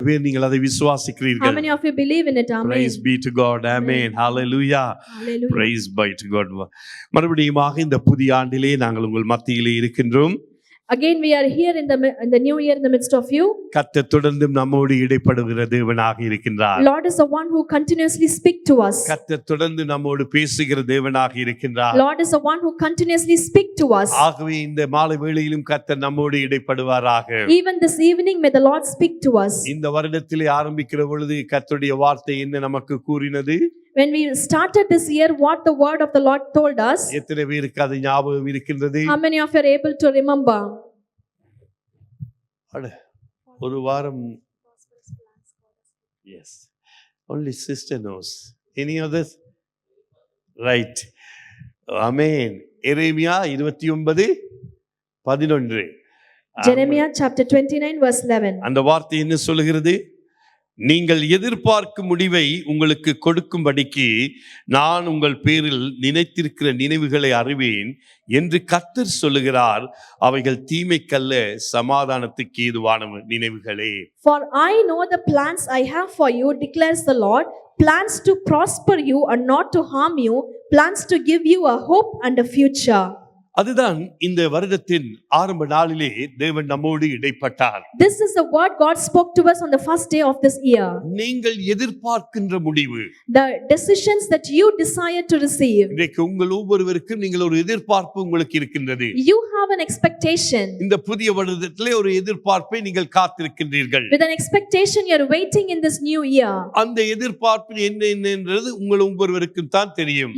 பேர் நீங்கள் அதை How விசுவாசிக்கிறீர்கள்? many of you believe in it? Amen. Praise be to God. Amen. Hallelujah. Hallelujah. Praise be to God. மறுபடியுமாக இந்த புதிய ஆண்டிலே நாங்கள் உங்கள் மத்தியிலே இருக்கின்றோம். Again we are here in the new year in the midst of you. கர்த்தர் தொடர்ந்து நம்மோடு இடைப்படுகிற தேவனாக இருக்கின்றார். Lord is the one who continuously speak to us. கர்த்தர் தொடர்ந்து நம்மோடு பேசுகிற தேவனாக இருக்கின்றார். Lord is the one who continuously speak to us. ஆகவே இந்த மாலை வேளையிலும் கர்த்தர் நம்மோடு இடைப்படுவாராக. Even this evening may the Lord speak to us. இந்த வருடத்திலே ஆரம்பிக்கிற பொழுது கர்த்தருடைய வார்த்தை என்ன நமக்கு கூறினது? When we started this year, what the word of the Lord told us? எத்தனை பேருக்கு அது ஞாபகம் இருக்கின்றது? How many of you are able to remember? ஒரு வாரம். Yes. Only sister knows. Any others? Right. Amen. எரேமியா 29:11. Jeremiah chapter 29 verse 11. அந்த வார்த்தை என்ன சொல்லுகிறது? நீங்கள் எதிர்பார்க்கும் முடிவை உங்களுக்கு கொடுக்கும்படிக்கு நான் உங்கள் பேரில் நினைத்திருக்கிற நினைவுகளை அறிவேன் என்று கர்த்தர் சொல்லுகிறார். அவைகள் தீமைக்கல்ல, சமாதானத்துக்கு ஏதுவான நினைவுகளே. For I know the plans I have for you, declares the Lord, plans to prosper you and not to harm you, plans to give you a hope and a future. அதுதான் இந்த வருடத்தின் ஆரம்ப நாளிலே தேவன் நம்மோடு இடைப்பட்டார். This is the word God spoke to us on the first day of this year. நீங்கள் எதிர்பார்க்கின்ற முடிவு, the decisions that you desire to receive. இன்றைக்கு உங்கள் ஒவ்வொருவருக்கும் நீங்கள் ஒரு எதிர்பார்ப்பு உங்களுக்கு இருக்கின்றது. You have an expectation. இந்த புதிய வருடத்திலே ஒரு எதிர்பார்ப்பை நீங்கள் காத்திருக்கின்றீர்கள். With an expectation you are waiting in this new year. அந்த எதிர்பார்ப்பு என்னன்றது உங்கள் ஒவ்வொருவருக்கும் தான் தெரியும்.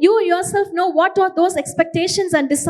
You yourself know what are those expectations and desires.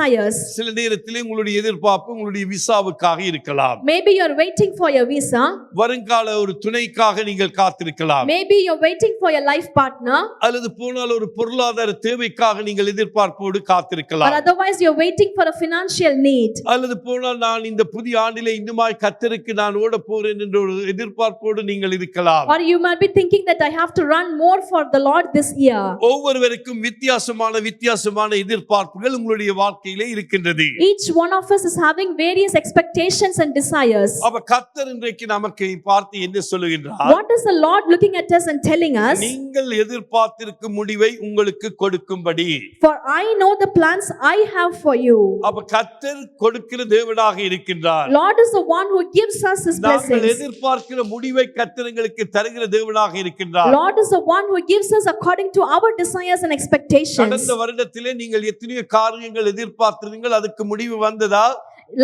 சில நேரத்திலே உங்களுடைய எதிர்பார்ப்பு உங்களுடைய விசாவுக்காக இருக்கலாம். Maybe you are waiting for your visa. வருங்கால ஒரு துணைக்காக நீங்கள் காத்திருக்கலாம். Maybe you are waiting for your life partner. அல்லது போனால் ஒரு பொருளாதார தேவைக்காக நீங்கள் எதிர்பார்ப்போடு காத்திருக்கலாம். Or otherwise you are waiting for a financial need. அல்லது போனால் நான் இந்த புதிய ஆண்டிலே இன்னுமாய் கர்த்தருக்கு நான் ஓட போறேன் என்ற ஒரு எதிர்பார்ப்போடு நீங்கள் இருக்கலாம். Or you might be thinking that I have to run more for the Lord this year. ஒவ்வொருவருக்கும் வித்தியாசமான எதிர்பார்ப்புகள் உங்களுடைய வாழ்க்கையிலே இருக்கின்றது. Each one of us is having various expectations and desires. அப்ப கர்த்தர் இன்றைக்கு நமக்கு பார்த்து என்ன சொல்லுகின்றார்? What is the Lord looking at us and telling us? நீங்கள் எதிர்பார்த்திருக்கும் முடிவை உங்களுக்கு கொடுக்கும்படி. For I know the plans I have for you. அப்ப கர்த்தர் கொடுக்கிற தேவனாக இருக்கின்றார். Lord is the one who gives us his blessings. நாங்கள் எதிர்பார்க்கிற முடிவை கர்த்தர் எங்களுக்கு தருகிற தேவனாக இருக்கின்றார். Lord is the one who gives us according to our desires and expectations. கடந்த வருடத்திலே நீங்கள் எத்தனையோ காரியங்கள் எதிர்பார்த்தீர்கள், அதுக்கு முடிவு வந்ததா?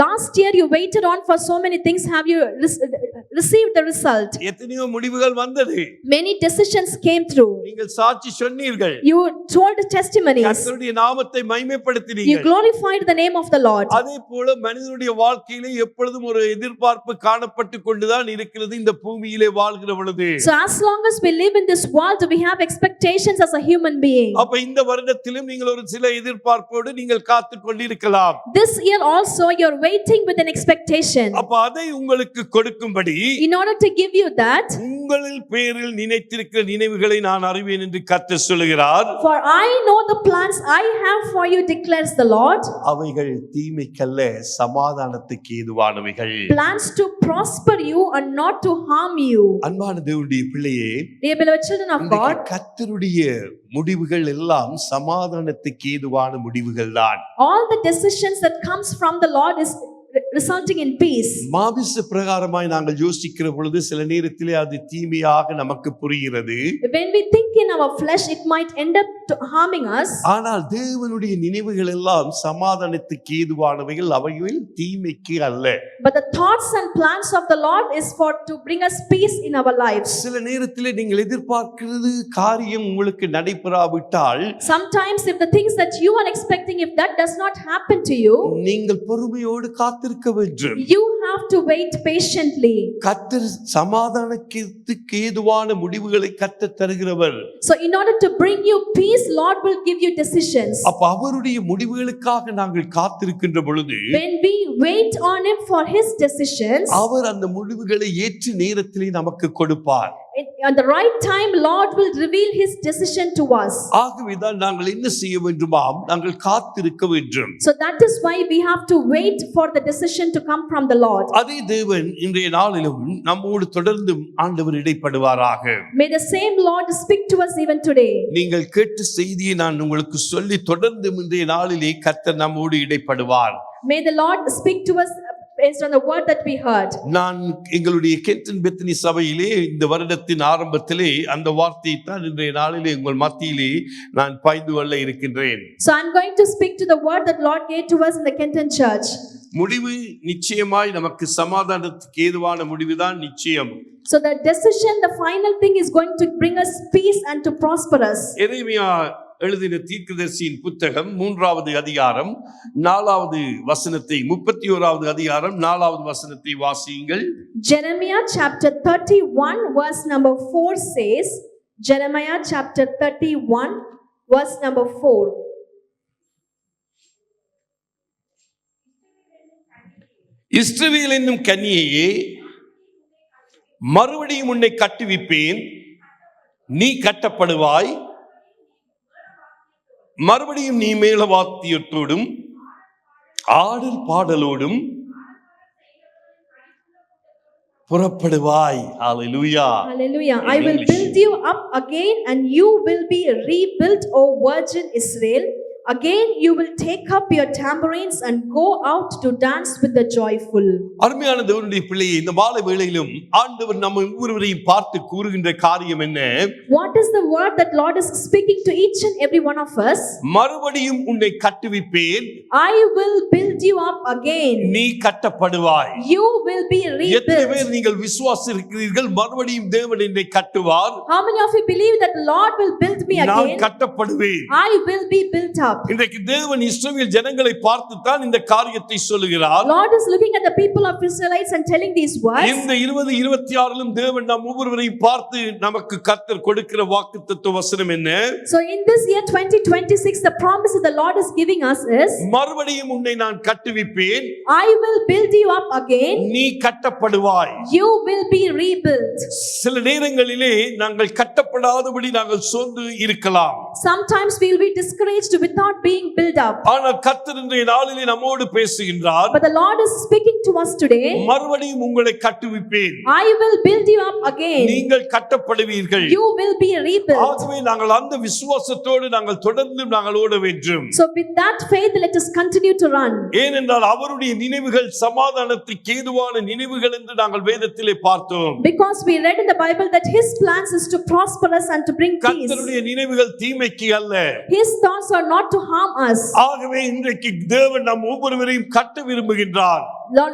Last year you waited on for so many things. Have you received the result? எத்தனையோ முடிவுகள் வந்தது. Many decisions came through. நீங்கள் சாட்சி சொன்னீர்கள். You told testimonies. கர்த்தருடைய நாமத்தை மகிமைப்படுத்தினீர்கள். You glorified the name of the Lord. அதேபோல மனிதனுடைய வாழ்க்கையிலே எப்பொழுதும் ஒரு எதிர்பார்ப்பு காணப்பட்டு கொண்டுதான் இருக்கிறது இந்த பூமியிலே வாழ்கிற பொழுது. So as long as we live in this world we have expectations as a human being. அப்ப இந்த வருடத்திலும் நீங்கள் ஒரு சில எதிர்பார்ப்போடு நீங்கள் காத்துக் கொண்டிருக்கலாம். This year also you are waiting with an expectation. அப்ப அதை உங்களுக்கு கொடுக்கும்படி, in order to give you that, உங்களில் பேரில் நினைத்திருக்கிற நினைவுகளை நான் அறிவேன் என்று கர்த்தர் சொல்கிறார். For I know the plans I have for you, declares the Lord. அவைகள் தீமைக்கல்ல, சமாதானத்துக்கு ஏதுவானவைகள். Plans to prosper you and not to harm you. அன்பான தேவனுடைய பிள்ளையே, dear beloved children of God, கர்த்தருடைய முடிவுகள் எல்லாம் சமாதானத்துக்கு ஏதுவான முடிவுகள் தான். All the decisions that comes from the Lord is resulting in peace. மாம்ச பிரகாரமாய் நாங்கள் யோசிக்கிற பொழுது சில நேரத்திலே அது தீமையாக நமக்கு புரிகிறது. When we think in our flesh it might end up harming us. ஆனால் தேவனுடைய நினைவுகள் எல்லாம் சமாதானத்துக்கு ஏதுவானவைகள், அவைகள் தீமைக்கு அல்ல. But the thoughts and plans of the Lord is for to bring us peace in our lives. சில நேரத்திலே நீங்கள் எதிர்பார்க்கிறது காரியம் உங்களுக்கு நடைபெறாவிட்டால், sometimes if the things that you are expecting, if that does not happen to you, நீங்கள் பொறுமையோடு காத்திருக்க வேண்டும். you have to wait patiently. கர்த்தர் சமாதானத்துக்கு ஏதுவான முடிவுகளை கர்த்தர் தருகிறவர். So in order to bring you peace, Lord will give you decisions. அப்ப அவருடைய முடிவுகளுக்காக நாங்கள் காத்திருக்கின்ற பொழுது, when we wait on him for his decisions, அவர் அந்த முடிவுகளை ஏற்ற நேரத்திலே நமக்கு கொடுப்பார். at the right time, Lord will reveal His decision to us. ஆகவேதான் நாங்கள் என்ன செய்ய வேண்டுமாம், நாங்கள் காத்திருக்க வேண்டும். So that is why we have to wait for the decision to come from the Lord. அதே தேவன் இன்றைய நாளிலும் நம்மோடு தொடர்ந்து ஆண்டவர் இடைப்படுவாராக. May the same Lord speak to us even today. நீங்கள் கேட்ட செய்தியை நான் உங்களுக்கு சொல்லி தொடர்ந்து இன்றைய நாளிலே கர்த்தர் நம்மோடு இடைப்படுவார். May the Lord speak to us based on the word that we heard. நான் எங்களுடைய கென்டன் பெத்தனி சபையிலே இந்த வருடத்தின் ஆரம்பத்திலே அந்த வார்த்தையை தான் இன்றைய நாளிலே உங்கள் மத்தியிலே நான் பாய்ந்து கொள்ள இருக்கின்றேன். So I'm going to speak to the word that Lord gave to us in the Kenton church. முடிவு நிச்சயமாய் நமக்கு சமாதானத்துக்கு ஏதுவான முடிவுதான் நிச்சயம். So the decision, the final thing is going to bring us peace and to prosper us. எரேமியா எழுதின தீர்க்கதரிசியின் புத்தகம் 3வது அதிகாரம் 4வது வசனத்தை 31வது அதிகாரம் 4வது வசனத்தை வாசியுங்கள். Jeremiah chapter 31 verse number 4 says, Jeremiah chapter 31 verse number 4. இஸ்ரவேல் என்னும் கன்னியையே, மறுபடியும் உன்னை கட்டுவிப்பேன், நீ கட்டப்படுவாய். மறுபடியும் நீ மேளவாத்தியத்தோடும் ஆடல் பாடலோடும் புறப்படுவாய். Hallelujah. Hallelujah. I will build you up again and you will be rebuilt, O virgin Israel. Again you will take up your tambourines and go out to dance with the joyful. அருமையான தேவனுடைய பிள்ளையே, இந்த மாலை வேளையிலும் ஆண்டவர் நம்ம ஒவ்வொருவரையும் பார்த்து கூறுகின்ற காரியம் என்ன? What is the word that Lord is speaking to each and every one of us? மறுபடியும் உன்னை கட்டுவிப்பேன், I will build you up again. நீ கட்டப்படுவாய். You will be எத்தனை rebuilt. பேர் நீங்கள் விசுவாசிக்கிறீர்கள் மறுபடியும் தேவன் என்னை கட்டுவார்? How many of you believe that the Lord will build me நான் again? கட்டப்படுவேன். I will be built up. இன்றைக்கு தேவன் இஸ்ரவேல் ஜனங்களை பார்த்து தான் இந்த காரியத்தை சொல்லுகிறார். Lord is looking at the people of Israelites and telling these words. இந்த 2026லும் தேவன் நம் ஒவ்வொருவரையும் பார்த்து நமக்கு கர்த்தர் கொடுக்கிற வாக்குத்தத்த வசனம் என்ன? So in this year 2026, the promise that the Lord is giving us is, மறுபடியும் உன்னை நான் கட்டுவிப்பேன், I will build you up again. நீ கட்டப்படுவாய். You will be rebuilt. சில நேரங்களிலே நாங்கள் கட்டப்படாதபடி நாங்கள் சோர்ந்து இருக்கலாம். Sometimes we will be discouraged without being built up. ஆனால் கர்த்தர் இன்றைய நாளிலே நம்மோடு பேசுகின்றார். But the Lord is speaking to us today. மறுபடியும் உங்களை கட்டுவிப்பேன், I will build you up again. நீங்கள் கட்டப்படுவீர்கள். You will be rebuilt. ஆகவே நாங்கள் அந்த விசுவாசத்தோடு நாங்கள் தொடர்ந்து நாங்கள் ஓட வேண்டும். So with that faith, let us continue to run. ஏனென்றால் அவருடைய நினைவுகள் சமாதானத்துக்கு ஏதுவான நினைவுகள் என்று நாங்கள் வேதத்திலே பார்த்தோம். Because we read in the Bible that His plans is to prosper us and to bring peace. கர்த்தருடைய நினைவுகள் தீமைக்கு அல்ல. His thoughts are not to harm us. ஆகவே இன்றைக்கு தேவன் நம் ஒவ்வொருவரையும் கட்ட விரும்புகின்றார்.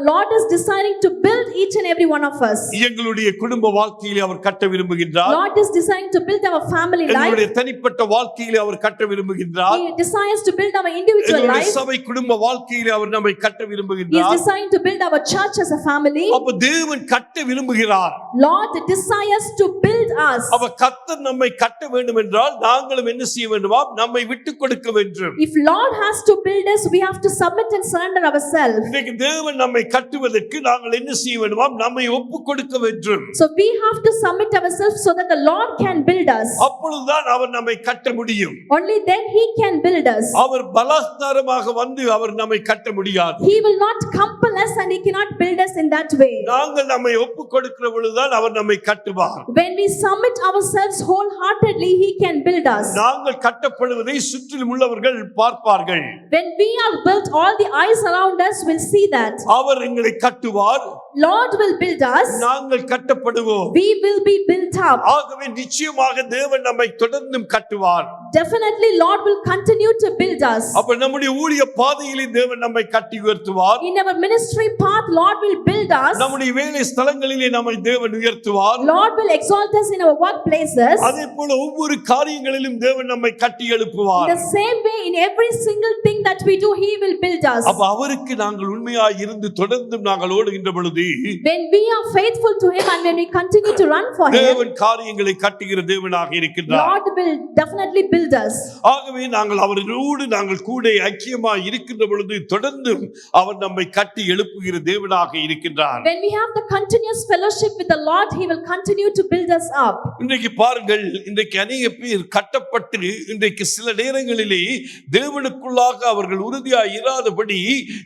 Lord is desiring to build each and every one of us. எங்களுடைய குடும்ப வாழ்க்கையிலே அவர் கட்ட விரும்புகின்றார். Lord is desiring to build our family life. எங்களுடைய தனிப்பட்ட வாழ்க்கையிலே அவர் கட்ட விரும்புகின்றார். He desires to build our individual எங்களுடைய life. சபை குடும்ப வாழ்க்கையிலே அவர் நம்மை கட்ட He is விரும்புகின்றார். desiring to build our church as a family. அப்ப தேவன் கட்ட விரும்புகிறார். Lord desires to build us. அவ கர்த்தர் நம்மை கட்ட வேண்டும் என்றால் நாங்களும் என்ன செய்ய வேண்டுமா? நம்மை விட்டு கொடுக்க வேண்டும். If Lord has to build us, we have to submit and surrender ourselves. இன்னைக்கு தேவன் நம்மை கட்டுவதற்கு நாங்கள் என்ன செய்ய வேண்டுமா? நம்மை ஒப்பு கொடுக்க வேண்டும். So we have to submit ourselves so that the Lord can build us. அப்பொழுதுதான் அவர் நம்மை கட்ட முடியும். Only then He can build us. அவர் பலாத்காரமாக வந்து அவர் நம்மை கட்ட முடியாது. He will not compel us and He cannot build us in that way. நாங்கள் நம்மை ஒப்பு கொடுக்கிற பொழுதுதான் அவர் நம்மை கட்டுவார். When we submit ourselves wholeheartedly, He can build us. நாங்கள் கட்டப்படுவதை சுற்றிலும் உள்ளவர்கள் பார்ப்பார்கள். When we are built, all the eyes around us will see that. அவர் எங்களை கட்டுவார். Lord will build us. நாங்கள் கட்டப்படுவோம். We will be built up. ஆகவே நிச்சயமாக தேவன் நம்மை தொடர்ந்தும் கட்டுவார். Definitely Lord will continue to build us. அப்ப நம்முடைய ஊழிய பாதையிலே தேவன் நம்மை கட்டி உயர்த்துவார். In our ministry path, Lord will build us. நம்முடைய வேலை ஸ்தலங்களிலே நம்மை தேவன் உயர்த்துவார். Lord will exalt us in our workplaces. அதேபோல ஒவ்வொரு காரியங்களிலும் தேவன் நம்மை கட்டி எழுப்புவார். In the same way, in every single thing that we do, He will build us. அப்ப அவருக்கு நாங்கள் உண்மையாய் இருந்து இருந்து தொடர்ந்து நாங்கள் ஓடுகின்ற பொழுது when we are faithful to him and when we continue to run for him, தேவன் காரியங்களை கட்டுகிற தேவனாக இருக்கின்றார். Lord will definitely build us. ஆகவே நாங்கள் அவரோடு நாங்கள் கூட ஐக்கியமாய் இருக்கின்ற பொழுது தொடர்ந்து அவர் நம்மை கட்டி எழுப்புகிற தேவனாக இருக்கின்றார். When we have the continuous fellowship with the Lord, he will continue to build us up. இன்றைக்கு பாருங்கள், இன்றைக்கு அநேக பேர் கட்டப்பட்டு இன்றைக்கு சில நேரங்களிலே தேவனுக்குள்ளாக அவர்கள் உறுதியாய் இராதபடி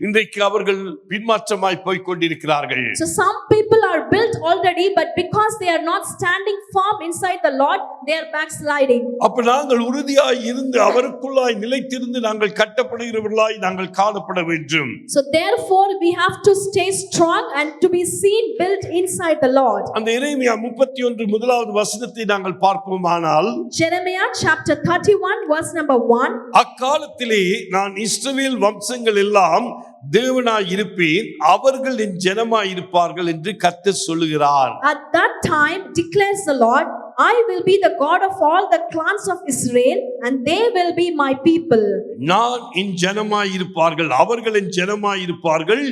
இன்றைக்கு அவர்கள் பின்மாற்றமாய் போய் கொண்டிருக்கிறார்கள். So some people are built already, but because they are not standing firm inside the Lord, they are backsliding. அப்ப நாங்கள் உறுதியாய் இருந்து அவருக்குள்ளாய் நிலைத்திருந்து நாங்கள் கட்டப்படுகிறவர்களாய் நாங்கள் காணப்பட வேண்டும். So therefore we have to stay strong and to be seen built inside the Lord. அந்த எரேமியா 31 முதலாவது வசனத்தை நாங்கள் பார்ப்போமானால், Jeremiah chapter 31 verse number 1. அக்காலத்திலே நான் இஸ்ரவேல் வம்சங்கள் எல்லாம் தேவனாய் இருப்பேன், அவர்கள் என் ஜனமாய் இருப்பார்கள் என்று கர்த்தர் சொல்லுகிறார். At that time declares the Lord, I will be the God of all the clans of Israel and they will be my people. நான் என் ஜனமாய் இருப்பார்கள், அவர்கள் என் ஜனமாய் இருப்பார்கள்,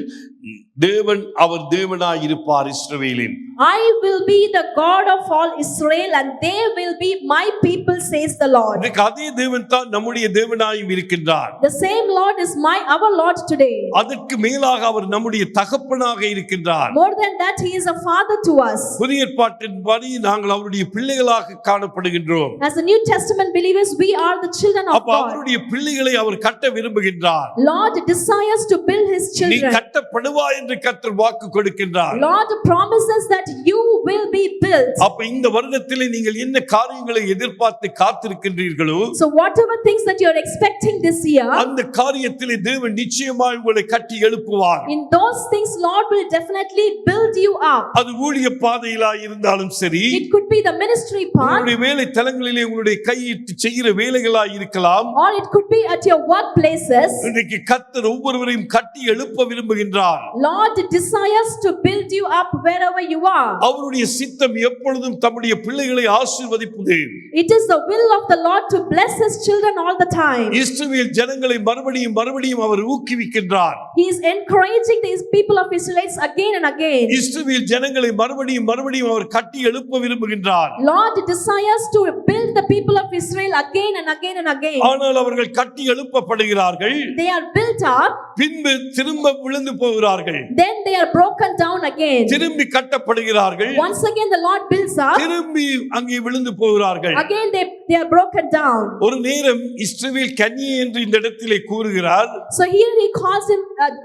தேவன் அவர் தேவனாய் இருப்பார் இஸ்ரவேலின். I will be the God of all Israel and they will be my people, says the Lord. அதே தேவன் தான் நம்முடைய தேவனாயும் இருக்கின்றார். The same Lord is our Lord today. அதற்கு மேலாக அவர் நம்முடைய தகப்பனாக இருக்கின்றார். More than that, he is a father to us. புதிய ஏற்பாட்டின்படி நாங்கள் அவருடைய பிள்ளைகளாக காணப்படுகின்றோம். As the New Testament believers, we are the children of அப்ப God. அவருடைய பிள்ளைகளை அவர் கட்ட விரும்புகின்றார். Lord desires to build his நீ children. கட்டப்படுவாய் என்று கர்த்தர் வாக்கு கொடுக்கின்றார். Lord promises that you will be built. அப்ப இந்த வருடத்திலே நீங்கள் என்ன காரியங்களை எதிர்பார்த்து காத்திருக்கின்றீர்களோ, So whatever things that you are expecting this year, அந்த காரியத்திலே தேவன் நிச்சயமாய் உங்களை கட்டி எழுப்புவார். in those things Lord will definitely build you up. அது ஊழிய பாதையிலாய் இருந்தாலும் சரி, It could be the ministry path, உங்களுடைய வேலை தலங்களிலே உங்களுடைய கையிட்டு செய்கிற வேலைகளாய் இருக்கலாம். or it could be at your workplaces. இன்றைக்கு கர்த்தர் ஒவ்வொருவரையும் கட்டி எழுப்ப விரும்புகின்றார். Lord desires to build you up wherever you are. அவருடைய சித்தம் எப்பொழுதும் தம்முடைய பிள்ளைகளை ஆசீர்வதிப்பது. It is the will of the Lord to bless his children all the time. இஸ்ரவேல் ஜனங்களை மறுபடியும் அவர் ஊக்குவிக்கின்றார். He is encouraging these people of Israelites again and again. இஸ்ரவேல் ஜனங்களை மறுபடியும் அவர் கட்டி எழுப்ப விரும்புகின்றார். Lord desires to build the people of Israel again and again and again. ஆனால் அவர்கள் கட்டி எழுப்பப்படுகிறார்கள், They are built up, பின்பு திரும்ப விழுந்து போகிறார்கள். then they are broken down again. திரும்பி கட்டப்படுகிறார்கள், Once again the Lord builds up, திரும்பி அங்கே விழுந்து போகிறார்கள். again they are broken down. ஒரு நேரம் இஸ்ரவேல் கன்னியை என்று இந்த இடத்திலே கூறுகிறார். So here he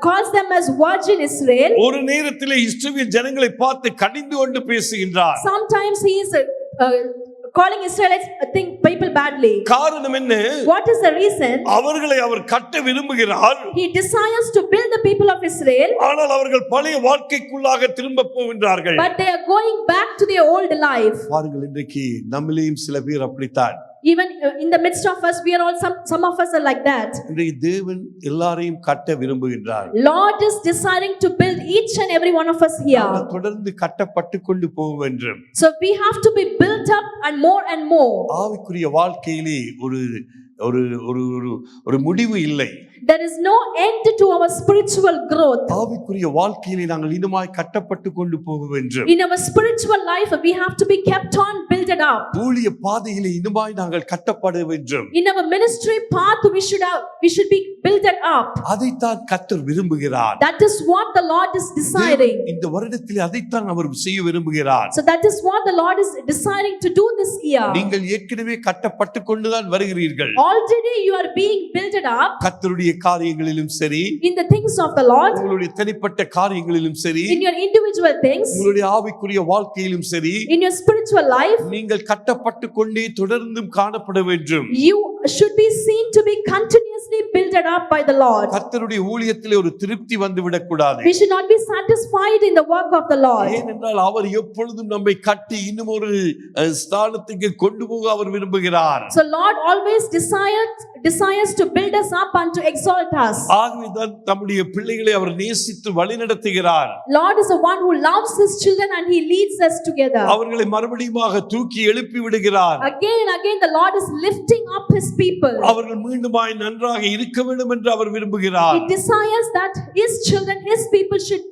calls them as virgin Israel. ஒரு நேரத்திலே இஸ்ரவேல் ஜனங்களை பார்த்து கடிந்து கொண்டு பேசுகின்றார். Sometimes he is calling Israelites people badly. காரணம் என்ன? What is the reason? அவர்களை அவர் கட்ட விரும்புகிறார். He desires to build the people of Israel, ஆனால் அவர்கள் பழைய வாழ்க்கைக்குள்ளாக திரும்ப போகின்றார்கள். but they are going back to their old life. பாருங்கள், இன்றைக்கு நம்மிலேயும் சில பேர் அப்படித்தான். Even in the midst of us, we are all some of us are like that. இன்றைக்கு தேவன் எல்லாரையும் கட்ட விரும்புகின்றார். Lord is desiring to build each and every one of us here. நாங்கள் தொடர்ந்து கட்டப்பட்டு கொண்டு போக வேண்டும். So we have to be built up and more. ஆவிக்குரிய வாழ்க்கையிலே ஒரு ஒரு ஒரு ஒரு முடிவு இல்லை. There is no end to our spiritual growth. ஆவிக்குரிய வாழ்க்கையிலே நாங்கள் இன்னுமாய் கட்டப்பட்டு கொண்டு போக வேண்டும். In our spiritual life, we have to be kept on builded up. ஊழிய பாதையிலே இன்னுமாய் நாங்கள் கட்டப்பட வேண்டும். In our ministry path, we should be builded up. அதைத்தான் கர்த்தர் விரும்புகிறார். That is what the Lord is desiring. இந்த வருடத்திலே அதைத்தான் அவர் செய்ய விரும்புகிறார். So that is what the Lord is desiring to do this year. நீங்கள் ஏற்கனவே கட்டப்பட்டு கொண்டுதான் வருகிறீர்கள். Already you are being builded up. கர்த்தருடைய காரியங்களிலும் சரி, in the things of the Lord, உங்களுடைய தனிப்பட்ட காரியங்களிலும் சரி, in your individual things, உங்களுடைய ஆவிக்குரிய வாழ்க்கையிலும் சரி, in your spiritual life, நீங்கள் கட்டப்பட்டு கொண்டே தொடர்ந்தும் காணப்பட வேண்டும். you should be seen to be continuously builded up by the Lord. கர்த்தருடைய ஊழியத்திலே ஒரு திருப்தி வந்து விடக்கூடாது. We should not be satisfied in the work of the Lord. ஏனென்றால் அவர் எப்பொழுதும் நம்மை கட்டி இன்னும் ஒரு ஸ்தானத்துக்கு கொண்டு போக அவர் விரும்புகிறார். So Lord always desires to build us up and to exalt us. ஆகவேதான் தம்முடைய பிள்ளைகளை அவர் நேசித்து வழிநடத்துகிறார். Lord is the one who loves his children and he leads us together. அவர்களை மறுபடியுமாக தூக்கி எழுப்பி விடுகிறார். Again and again the Lord is lifting up his people. அவர்கள் மீண்டுமாய் நன்றாக இருக்க வேண்டும் என்று அவர் விரும்புகிறார். He desires that his children, his people should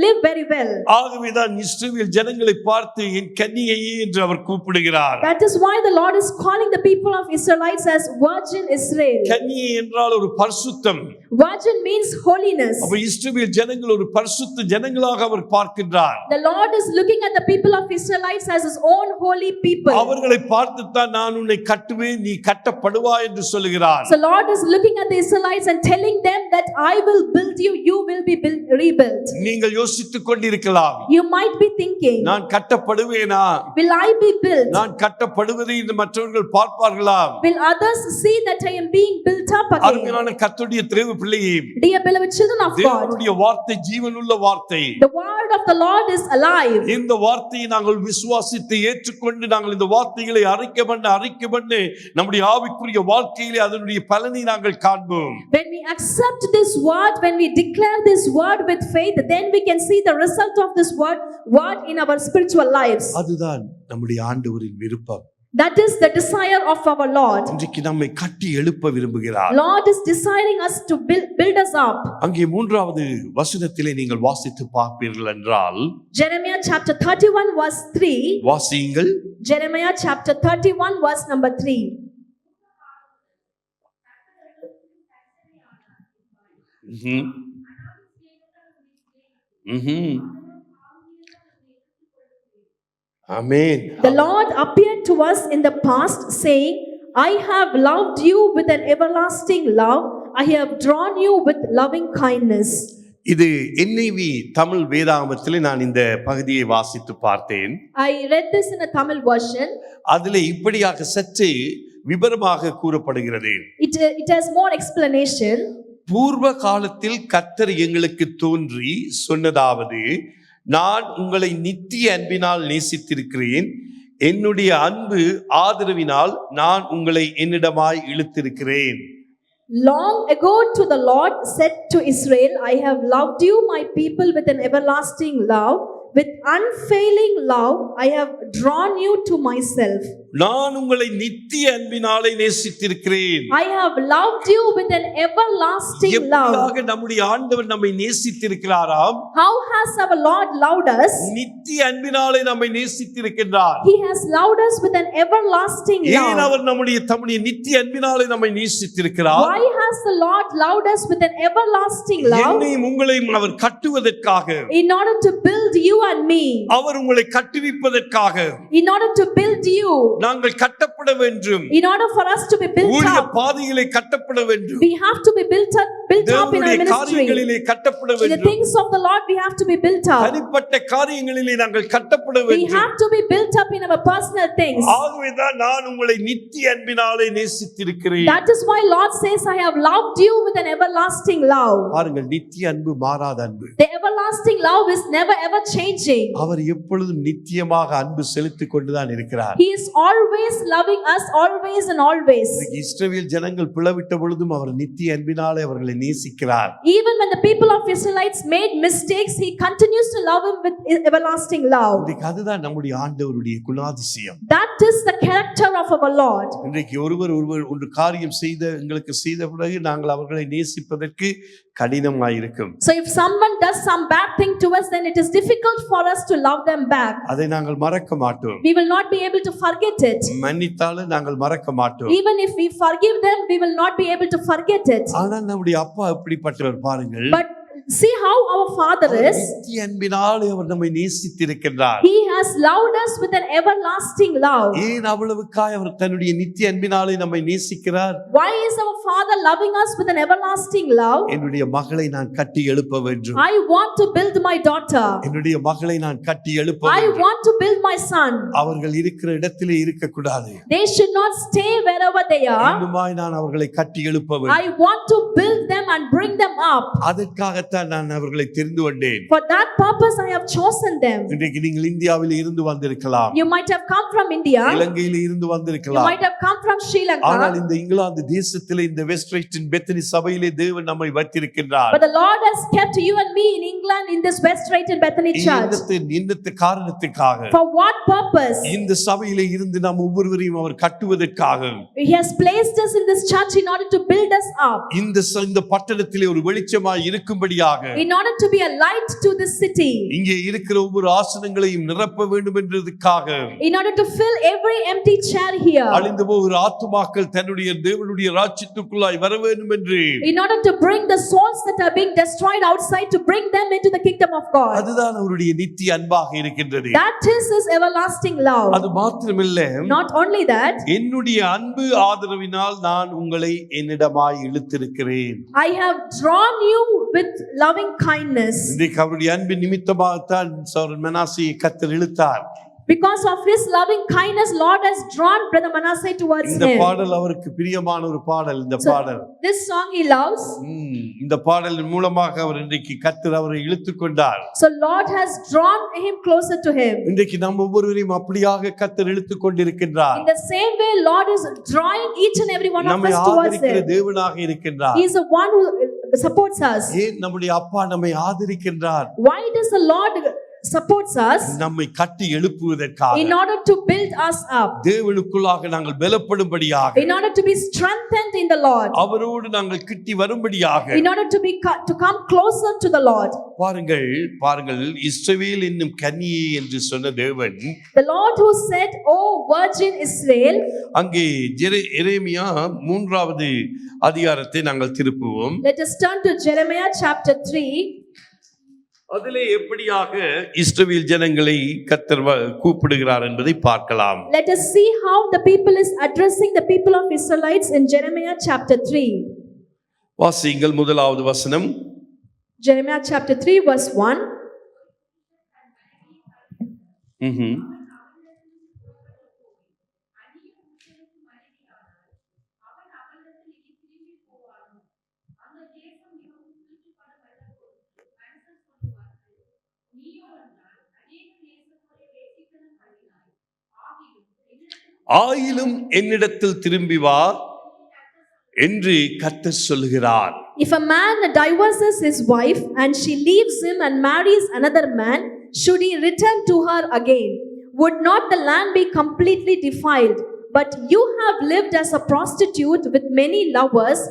live very well. ஆகவேதான் இஸ்ரவேல் ஜனங்களை பார்த்து என் கன்னிகையே என்று அவர் கூப்பிடுகிறார். That is why the Lord is calling the people of Israelites as Virgin Israel. கன்னிகை என்றால் ஒரு பரிசுத்தம். Virgin means holiness. அப்ப இஸ்ரவேல் ஜனங்கள் ஒரு பரிசுத்த ஜனங்களாக அவர் பார்க்கின்றார். The Lord is looking at the people of Israelites as his own holy people. அவர்களை பார்த்து தான் நான் உன்னை கட்டுவேன் நீ கட்டப்படுவாய் என்று சொல்கிறார். So Lord is looking at the Israelites and telling them that I will build you, you will be rebuilt. நீங்கள் யோசித்துக் கொண்டிருக்கலாம். You might be thinking, நான் கட்டப்படுவேனா? will I be built? நான் கட்டப்படுவதை இந்த மற்றவர்கள் பார்ப்பார்களா? Will others see that I am being built up again? அருமையான கர்த்தருடைய தேவ பிள்ளையே, Dear beloved children of God, தேவனுடைய வார்த்தை ஜீவனுள்ள வார்த்தை. the word of the Lord is alive. இந்த வார்த்தையை நாங்கள் விசுவாசித்து ஏற்றுக்கொண்டு நாங்கள் இந்த வார்த்தைகளை அறிக்கை பண்ண நம்முடைய ஆவிக்குரிய வாழ்க்கையிலே அதனுடைய பலனை நாங்கள் காண்போம். When we accept this word, when we declare this word with faith, then we can see the result of this word in our spiritual lives. அதுதான் நம்முடைய ஆண்டவரின் விருப்பம். That is the desire of our Lord. இன்றைக்கு நம்மை கட்டி எழுப்ப விரும்புகிறார். Lord is desiring us to build us up. அங்கே 3வது வசனத்திலே நீங்கள் வாசித்து பார்ப்பீர்கள் என்றால் Jeremiah chapter 31 verse 3. வாசியுங்கள். Jeremiah chapter 31 verse number 3. Amen. The Lord appeared to us in the past, saying, I have loved you with an everlasting love. I have drawn you with loving kindness. இது NIV Tamil வேதாகமத்திலே நான் இந்த பகுதியை வாசித்து பார்த்தேன். I read this in a Tamil version. அதிலே இப்படியாக சற்று விபரமாக கூறப்படுகிறது. It has more explanation. பூர்வ காலத்தில் கர்த்தர் எங்களுக்கு தோன்றி சொன்னதாவது, நான் உங்களை நித்திய அன்பினால் நேசித்திருக்கிறேன், என்னுடைய அன்பு ஆதரவினால் நான் உங்களை என்னிடமாய் இழுத்திருக்கிறேன். Long ago to the Lord said to Israel, I have loved you, my people, with an everlasting love. With unfailing love, I have drawn you to myself. நான் உங்களை நித்திய அன்பினாலே நேசித்திருக்கிறேன். I have loved you with an everlasting love. எப்படியாக நம்முடைய ஆண்டவர் நம்மை நேசித்திருக்கிறாராம்? How has our Lord loved us? நித்திய அன்பினாலே நம்மை நேசித்திருக்கிறார். He has loved us with an everlasting ஏன் love. அவர் தம்முடைய நித்திய அன்பினாலே நம்மை நேசித்திருக்கிறார்? Why has the Lord loved us with an everlasting love? என்னையும் உங்களையும் அவர் கட்டுவதற்காக, In order to build you and me. அவர் உங்களை கட்டுவிப்பதற்காக, In order to build you. நாங்கள் கட்டப்பட வேண்டும். In order for us to be built ஊழிய up, பாதையிலே கட்டப்பட வேண்டும். we have to be built up in our தேவனுடைய ministry. காரியங்களிலே கட்டப்பட In the வேண்டும். things of the Lord, we have to be built up. தனிப்பட்ட காரியங்களிலே நாங்கள் கட்டப்பட We வேண்டும். have to be built up in our personal things. ஆகவேதான் நான் உங்களை நித்திய அன்பினாலே நேசித்திருக்கிறேன். That is why Lord says, I have loved you with an everlasting love. பாருங்கள், நித்திய அன்பு மாறாத அன்பு. The everlasting love is never ever changing. அவர் எப்பொழுதும் நித்தியமாக அன்பு செலுத்திக் கொண்டுதான் இருக்கிறார். He is always loving us, always and always. இஸ்ரவேல் ஜனங்கள் பிளவிட்ட பொழுதும் அவர் நித்திய அன்பினாலே அவர்களை நேசிக்கிறார். Even when the people of Israelites made mistakes, He continues to love them with everlasting love. இன்றைக்கு அதுதான் நம்முடைய ஆண்டவருடைய குணாதிசயம். That is the character of our Lord. இன்றைக்கு ஒருவர் ஒரு காரியம் எங்களுக்கு செய்த பிறகு நாங்கள் அவர்களை நேசிப்பதற்கு கடினமாயிருக்கும். So if someone does some bad thing to us, then it is difficult for us to love them back. அதை நாங்கள் மறக்க மாட்டோம். We will not be able to forget it. மன்னித்தாலும் நாங்கள் மறக்க மாட்டோம். Even if we forgive them, we will not be able to forget it. ஆனால் நம்முடைய அப்பா எப்படிப்பட்டவர் பாருங்கள். But see how our Father is. நித்திய அன்பினாலே அவர் நம்மை நேசித்திருக்கிறார். He has loved us with an everlasting love. ஏன் அவ்வளவுக்காய் அவர் தன்னுடைய நித்திய அன்பினாலே நம்மை நேசிக்கிறார்? Why is our Father loving us with an everlasting love? என்னுடைய மகளை நான் கட்டி எழுப்ப வேண்டும். I want to build my daughter. என்னுடைய மகளை நான் கட்டி எழுப்ப I வேண்டும். want to build my son. அவர்கள் இருக்கிற இடத்திலே இருக்க கூடாது. They should not stay wherever they are. இன்னுமாய் நான் அவர்களை கட்டி எழுப்ப வேண்டும். I want to build them and bring them up. அதற்காகத்தான் அதற்காகத்தான் நான் அவர்களை தெரிந்து கொண்டேன். For that purpose I have chosen them. இன்றைக்கு நீங்கள் இந்தியாவில் இருந்து வந்திருக்கலாம், You might have come from India. இலங்கையில் இருந்து You வந்திருக்கலாம். might have come from Sri ஆனால் Lanka. இந்த இங்கிலாந்து தேசத்திலே இந்த வெஸ்ட் ரைட்டின் பெத்தனி சபையிலே தேவன் நம்மை வைத்திருக்கின்றார். But the Lord has kept you and me in England in this West Drayton Bethany Church. இந்த காரணத்துக்காக For what purpose? இந்த சபையிலே இருந்து நாம் ஒவ்வொருவரையும் அவர் கட்டுவதற்காக, He has placed us in this church in order to build us up. இந்த பட்டணத்திலே ஒரு வெளிச்சமாய் இருக்கும்படியாக, In order to be a light to this city. இங்கே இருக்கிற ஒவ்வொரு ஆசனங்களையும் நிரப்ப வேண்டும் என்றதுக்காக, In order to fill every empty chair here. அழிந்து போகிற ஆத்துமாக்கள் தன்னுடைய தேவனுடைய ராஜ்யத்துக்குள்ளாய் வர வேண்டும் என்று, In order to bring the souls that are being destroyed outside, to bring them into the kingdom of God. அதுதான் அவருடைய நித்திய அன்பாக இருக்கின்றது. That is His everlasting love. அது மாத்திரமில்லை, Not only that, என்னுடைய அன்பு ஆதரவினால் நான் உங்களை என்னிடமாய் இழுத்திருக்கிறேன். I have drawn you with loving kindness. இன்றைக்கு அவருடைய அன்பின் நிமித்தமாகத்தான் சகோதரன் மனாசேயை கர்த்தர் இழுத்தார். Because of His loving kindness, Lord has drawn Brother Manasseh towards இந்த Him. பாடல் அவருக்கு பிரியமான ஒரு பாடல். இந்த பாடல், This song He loves. இந்த பாடலின் மூலமாக அவர் இன்றைக்கு கர்த்தர் அவரை இழுத்துக் கொண்டார். So Lord has drawn him closer to Him. இன்றைக்கு நாம் ஒவ்வொருவரையும் அப்படியாக கர்த்தர் இழுத்துக் கொண்டிருக்கின்றார். In the same way, Lord is drawing each and every one of நம்மை us towards ஆதரிக்கிற Him. தேவனாக இருக்கின்றார். He is the one who supports us. ஏன் நம்முடைய அப்பா நம்மை ஆதரிக்கின்றார்? Why does the Lord supports us? நம்மை கட்டி எழுப்புவதற்காக, In order to build us up. தேவனுக்குள்ளாக நாங்கள் பலப்படும்படியாக, In order to be strengthened in the Lord. அவரோடு நாங்கள் கிட்டி வரும்படியாக. In order to come closer to the Lord. பாருங்கள் இஸ்ரவேல் என்னும் கன்னியே என்று சொன்ன தேவன், The Lord who said, "O Virgin Israel." அங்கே எரேமியா 3வது அதிகாரத்தை நாங்கள் திருப்புவோம். Let us turn to Jeremiah chapter 3. அதிலே எப்படியாக இஸ்ரவேல் ஜனங்களை கர்த்தர் கூப்பிடுகிறார் என்பதை பார்க்கலாம். Let us see how the people is addressing the people of Israelites in Jeremiah chapter 3. வாசியுங்கள் முதலாவது வசனம். Jeremiah chapter 3 verse 1. ஆயிலும் என்னிடத்தில் திரும்பி வா என்று கர்த்தர் சொல்லுகிறார். If a man divorces his wife and she leaves him and marries another man, should he return to her again? Would not the land be completely defiled? But you have lived as a prostitute with many lovers.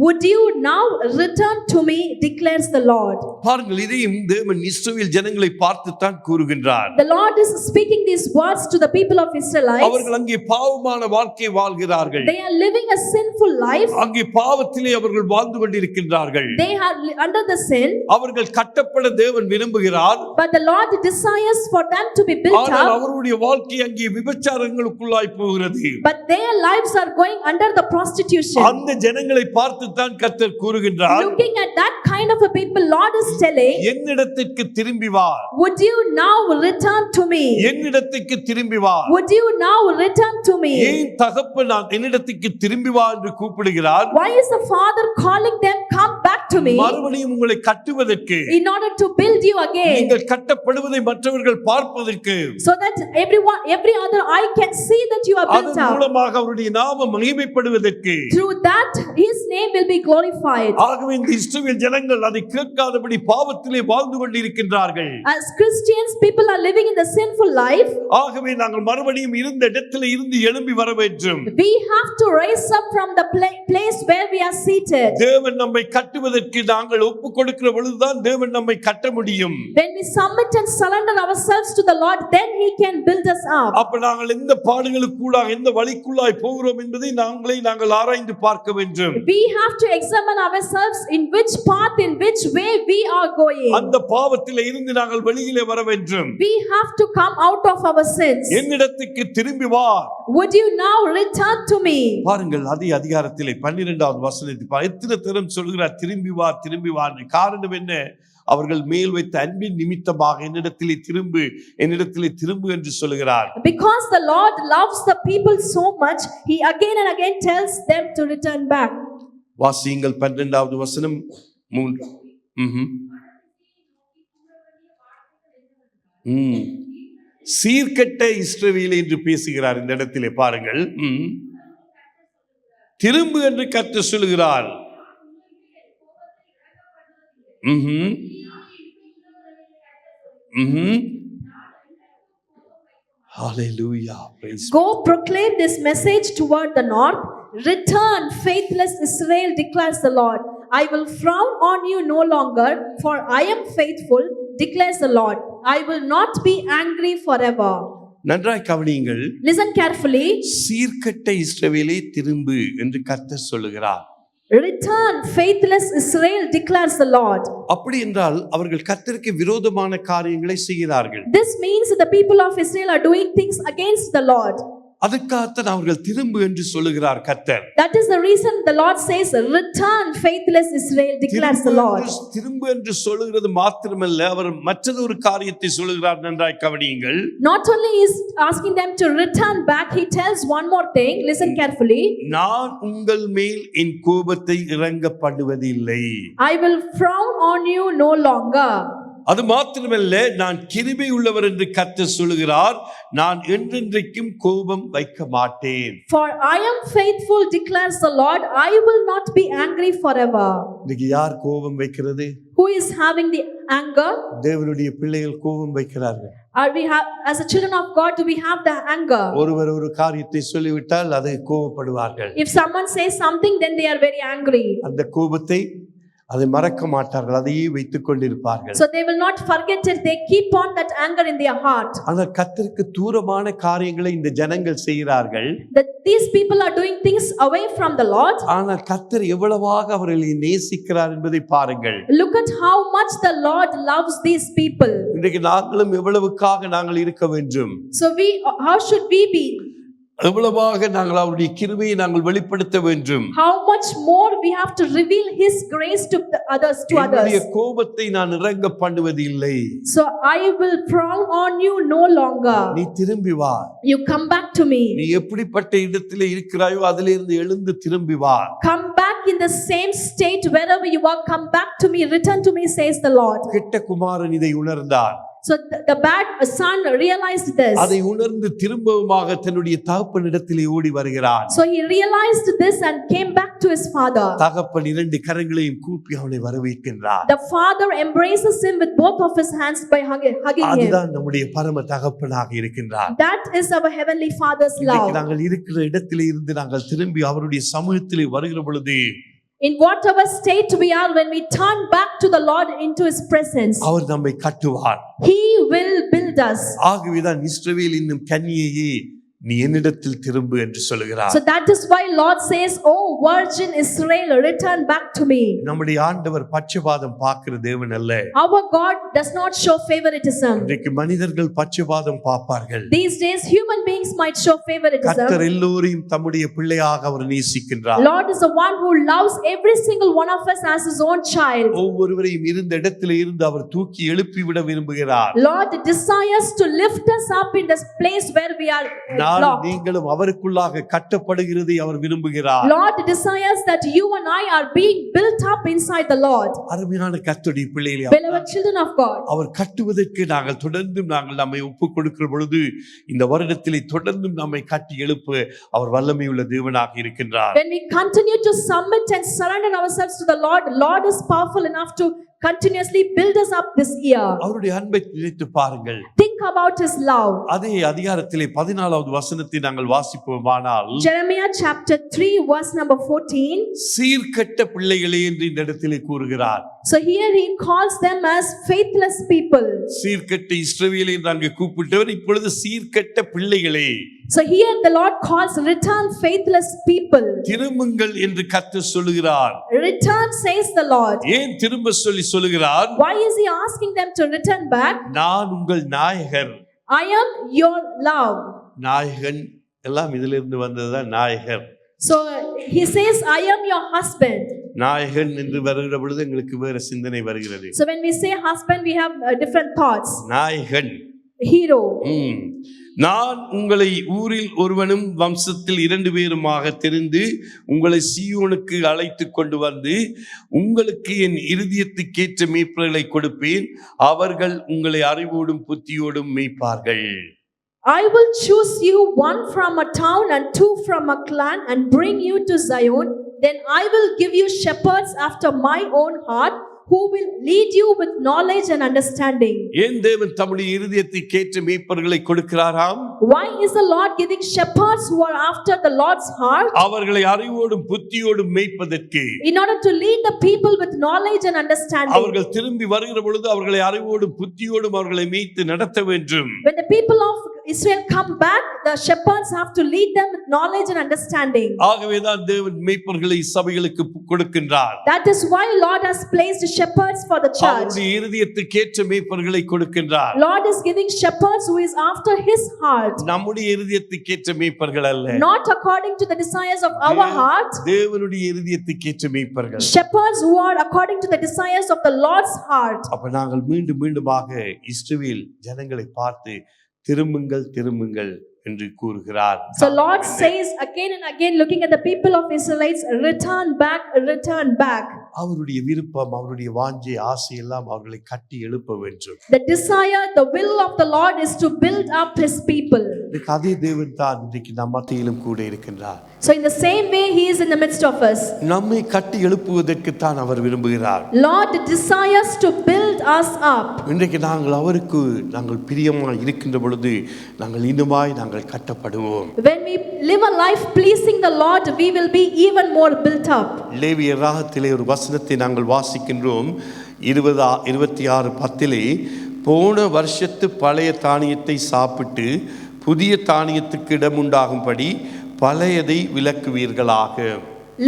Would you now return to me, declares the Lord. பாருங்கள், இதையும் தேவன் இஸ்ரவேல் ஜனங்களை பார்த்து தான் கூறுகின்றார். The Lord is speaking these words to the people of Israelites. அவர்கள் அங்கே பாவமான வாழ்க்கை வாழ்கிறார்கள். They are living a sinful life. அங்கே பாவத்திலே அவர்கள் வாழ்ந்து கொண்டிருக்கின்றார்கள். They are under the sin. அவர்கள் கட்டப்பட தேவன் விரும்புகிறார். But the Lord desires for them to be built ஆனால் up. அவருடைய வாழ்க்கை அங்கே விபச்சாரங்களுக்குள்ளாய் போகிறது. But their lives are going under the prostitution. அந்த ஜனங்களை பார்த்து தான் கர்த்தர் கூறுகின்றார். Looking at that kind of a people, Lord is telling, என்னிடத்திற்கு திரும்பி வா. would you now return to me? என்னிடத்திற்கு திரும்பி வா. Would you now return to me? ஏன் தகப்பன் என்னிடத்திற்கு திரும்பி வா என்று கூப்பிடுகிறார்? Why is the Father calling them, come back to me? மறுபடியும் உங்களை கட்டுவதற்கு, In order to build you again. நீங்கள் கட்டப்படுவதை மற்றவர்கள் பார்ப்பதற்கு, So that every other eye can see that you are built அதன் up. மூலமாக அவருடைய நாமம் மகிமைப்படுவதற்கு. Through that His name will be glorified. ஆகவே இந்த இஸ்ரவேல் ஜனங்கள் அதை கேட்காதபடி பாவத்திலே வாழ்ந்து கொண்டிருக்கின்றார்கள். As Christians, people are living in the sinful life. ஆகவே நாங்கள் மறுபடியும் இருந்த இடத்திலே இருந்து எழும்பி வர வேண்டும். We have to rise up from the place where we are seated. தேவன் நம்மை கட்டுவதற்கு நாங்கள் ஒப்பு கொடுக்கிற பொழுதுதான் தேவன் நம்மை கட்ட முடியும். When we submit and surrender ourselves to the Lord, then He can build us up. அப்ப நாங்கள் எந்த பாடுகளுக்குள்ளாக எந்த வழிக்குள்ளாய் போகிறோம் என்பதை நாங்கள் ஆராய்ந்து பார்க்க வேண்டும். We have to examine ourselves in which path, in which way we are going. அந்த பாவத்திலே இருந்து நாங்கள் வெளியிலே வர வேண்டும். We have to come out of our sins. என்னிடத்துக்கு திரும்பி வா. Would you now return to me? பாருங்கள், அதே அதிகாரத்திலே 12வது வசனத்தில் எத்தனை தரம் சொல்கிறார் திரும்பி வா திரும்பி வா. காரணம் என்ன? அவர்கள் மேல் வைத்த அன்பின் நிமித்தமாக என்னிடத்திலே திரும்பு என்று சொல்கிறார். Because the Lord loves the people so much, He again and again tells them to return back. வாசியுங்கள் 12வது வசனம் 3. சீர்கெட்ட இஸ்ரவேல் என்று பேசுகிறார் இந்த இடத்திலே பாருங்கள். திரும்பு என்று கர்த்தர் சொல்கிறார். Hallelujah. Go proclaim this message toward the north. Return, faithless Israel, declares the Lord. I will frown on you no longer, for I am faithful, declares the Lord. I will not be angry forever. நன்றாய் கவனியுங்கள். Listen carefully. சீர்கெட்ட இஸ்ரவேலே திரும்பு என்று கர்த்தர் சொல்லுகிறார். Return, faithless Israel, declares the Lord. அப்படி என்றால் அவர்கள் கர்த்தருக்கு விரோதமான காரியங்களை செய்கிறார்கள். This means that the people of Israel are doing things against the Lord. அதுக்காகத்தான் அவர்கள் திரும்பு என்று சொல்லுகிறார் கர்த்தர். That is the reason the Lord says, return, faithless Israel, declares the Lord. திரும்பு என்று சொல்லுகிறது மாத்திரமல்ல, அவர் மற்றொரு காரியத்தை சொல்லுகிறார். நன்றாய் கவனியுங்கள். Not only is asking them to return back, he tells one more thing. Listen carefully. நான் உங்கள் மேல் என் கோபத்தை இறங்க பண்ணுவதில்லை. I will frown on you no longer. அது மாத்திரமல்ல, நான் கிருபை உள்ளவர் என்று கர்த்தர் சொல்லுகிறார். நான் என்றென்றைக்கும் கோபம் வைக்க மாட்டேன். For I am faithful, declares the Lord. I will not be angry forever. இன்னைக்கு யார் கோபம் வைக்கிறது? Who is having the anger? தேவனுடைய பிள்ளைகள் கோபம் வைக்கிறார்கள். Are we have, as a children of God, do we have the anger? ஒருவர் ஒரு காரியத்தை சொல்லிவிட்டால் அதை கோபப்படுவார்கள். If someone says something, then they are very angry. அந்த கோபத்தை அதை மறக்க மாட்டார்கள், அதையே வைத்துக் கொண்டிருப்பார்கள். So they will not forget it. They keep on that anger in their heart. ஆனால் கர்த்தருக்கு தூரமான காரியங்களை இந்த ஜனங்கள் செய்கிறார்கள். That these people are doing things away from the Lord. ஆனால் கர்த்தர் எவ்வளவாக அவர்களை நேசிக்கிறார் என்பதை பாருங்கள். Look at how much the Lord loves these people. இன்றைக்கு நாங்களும் எவ்வளவுக்காக நாங்கள் இருக்க வேண்டும். So how should we be? எவ்வளவாக நாங்கள் அவருடைய கிருபையை நாங்கள் வெளிப்படுத்த வேண்டும். How much more we have to reveal his grace to others. என்னுடைய கோபத்தை நான் இறங்க பண்ணுவதில்லை. So I will frown on you no longer. நீ திரும்பி வா. You come back to me. நீ எப்படிப்பட்ட இடத்திலே இருக்கிறாயோ அதிலிருந்து எழுந்து திரும்பி வா. Come back in the same state wherever you are. Come back to me. Return to me, says the Lord. கெட்ட குமாரன் இதை உணர்ந்தார். So the bad son realized this. அதை உணர்ந்து திரும்பவுமாக தன்னுடைய தகப்பனிடத்திலே ஓடி வருகிறார். So he realized this and came back to his father. தகப்பன் இரண்டு கரங்களையும் கூப்பி அவனை வரவேற்கின்றார். The father embraces him with both of his hands by hugging him. அதுதான் நம்முடைய பரம தகப்பனாக இருக்கின்றார். That is our heavenly father's love. நாங்கள் இருக்கிற இடத்திலே இருந்து நாங்கள் திரும்பி அவருடைய சமூகத்திலே வருகிற பொழுது, in whatever state we are, when we turn back to the Lord into his presence, அவர் நம்மை கட்டுவார். he will build us. ஆகவேதான் இஸ்ரவேல் என்னும் கன்னிகையே நீ என்னிடத்தில் திரும்பு என்று சொல்கிறார். So that is why Lord says, oh virgin Israel, return back to me. நம்முடைய ஆண்டவர் பட்சபாதம் பார்க்கிற தேவன் அல்ல. Our God does not show favoritism. இன்றைக்கு மனிதர்கள் பட்சபாதம் பார்ப்பார்கள். These days human beings might show favoritism. கர்த்தர் எல்லோரையும் தம்முடைய பிள்ளையாக அவர் நேசிக்கின்றார். Lord is the one who loves every single one of us as his own child. ஒவ்வொருவரையும் இருந்த இடத்திலே இருந்து அவர் தூக்கி எழுப்பி விட விரும்புகிறார். Lord desires to lift us up in this place where we are நீங்களும் அவருக்குள்ளாக கட்டப்படுகிறதை அவர் விரும்புகிறார். Lord desires that you and I are being built up inside the Lord. அருமையான கர்த்தருடைய பிள்ளைகளே, beloved children of God, அவர் கட்டுவதற்கு நாங்கள் தொடர்ந்து நம்மை ஒப்புக் கொடுக்கிற பொழுது இந்த வருடத்திலே தொடர்ந்து நம்மை கட்டி எழுப்ப அவர் வல்லமையுள்ள தேவனாக இருக்கின்றார். when we continue to submit and surrender ourselves to the Lord, Lord is powerful enough to continuously build us up this year. அவருடைய அன்பை நினைத்து பாருங்கள். Think about his love. அதே அதிகாரத்திலே 14வது வசனத்தை நாங்கள் வாசிப்போமானால், Jeremiah chapter 3 verse number 14, சீர்கெட்ட பிள்ளைகளே என்று இந்த இடத்திலே கூறுகிறார். so here he calls them as faithless people. சீர்கெட்ட இஸ்ரவேலை என்று அங்கே கூப்பிட்டவர் இப்பொழுது சீர்கெட்ட பிள்ளைகளே. So here the Lord calls return faithless people. திரும்புங்கள் என்று கர்த்தர் சொல்லுகிறார். Return, says the Lord. ஏன் திரும்ப சொல்லுகிறார்? Why is he asking them to return back? நான் உங்கள் நாயகர். I am your love. நாயகன் எல்லாம் இதிலிருந்து வந்ததுதான் நாயகர். So he says, I am your husband. நாயகன் என்று வருகிற பொழுது எங்களுக்கு வேற சிந்தனை வருகிறது. So when we say husband, we have different thoughts. நாயகன் hero. நான் உங்களை ஊரில் ஒருவனும் வம்சத்தில் 2 பேருமாக தெரிந்து உங்களை சீயோனுக்கு அழைத்து கொண்டு வந்து உங்களுக்கு என் இருதயத்துக்கேற்ற மேய்ப்பர்களை கொடுப்பேன், அவர்கள் உங்களை அறிவோடும் புத்தியோடும் மேய்ப்பார்கள். I will choose you one from a town and 2 from a clan and bring you to Zion. Then I will give you shepherds after my own heart, who will lead you with knowledge and understanding. ஏன் தேவன் தம்முடைய இருதயத்துக்கேற்ற மேய்ப்பர்களை கொடுக்கிறாராம்? Why is the Lord giving shepherds who are after the Lord's heart? அவர்களை அறிவோடும் புத்தியோடும் மேய்ப்பதற்கு. In order to lead the people with knowledge and understanding. அவர்கள் திரும்பி வருகிற பொழுது அவர்களை அறிவோடும் புத்தியோடும் அவர்களை மேய்த்து நடத்த வேண்டும். When the people of Israel come back, the shepherds have to lead them with knowledge and understanding. ஆகவேதான் தேவன் மேய்ப்பர்களை சபைகளுக்கு கொடுக்கின்றார். That is why Lord has placed shepherds for the church. அவருடைய இருதயத்துக்கேற்ற மேய்ப்பர்களை கொடுக்கின்றார். Lord is giving shepherds who is after his heart. நம்முடைய இருதயத்துக்கேற்ற மேய்ப்பர்கள் அல்ல. Not according to the desires of our heart. தேவனுடைய இருதயத்துக்கேற்ற மேய்ப்பர்கள். Shepherds who are according to the desires of the Lord's heart. அப்ப நாங்கள் மீண்டுமாக இஸ்ரவேல் ஜனங்களை பார்த்து திரும்புங்கள் திரும்புங்கள் என்று கூறுகிறார். So Lord says again and again, looking at the people of Israelites, return back, return back. அவருடைய விருப்பம், அவருடைய வாஞ்சை, ஆசை எல்லாம் அவர்களை கட்டி எழுப்ப வேண்டும். The desire, the will of the Lord is to build up his people. அதே தேவன் தான் இன்றைக்கு நம் மத்தியிலும் கூட இருக்கின்றார். So in the same way he is in the midst of us. நம்மை கட்டி எழுப்புவதற்கு தான் அவர் விரும்புகிறார். Lord desires to build us up. இன்றைக்கு நாங்கள் பிரியமாய் இருக்கின்ற பொழுது நாங்கள் இன்னுமாய் நாங்கள் கட்டப்படுவோம். When we live a life pleasing the Lord, we will be even more built up. லேவியர் ராகத்திலே ஒரு வசனத்தை நாங்கள் வாசிக்கின்றோம். 26:10 போன வருஷத்து பழைய தானியத்தை சாப்பிட்டு புதிய தானியத்துக்கு இடமுண்டாகும்படி பழையதை விலக்குவீர்களாக.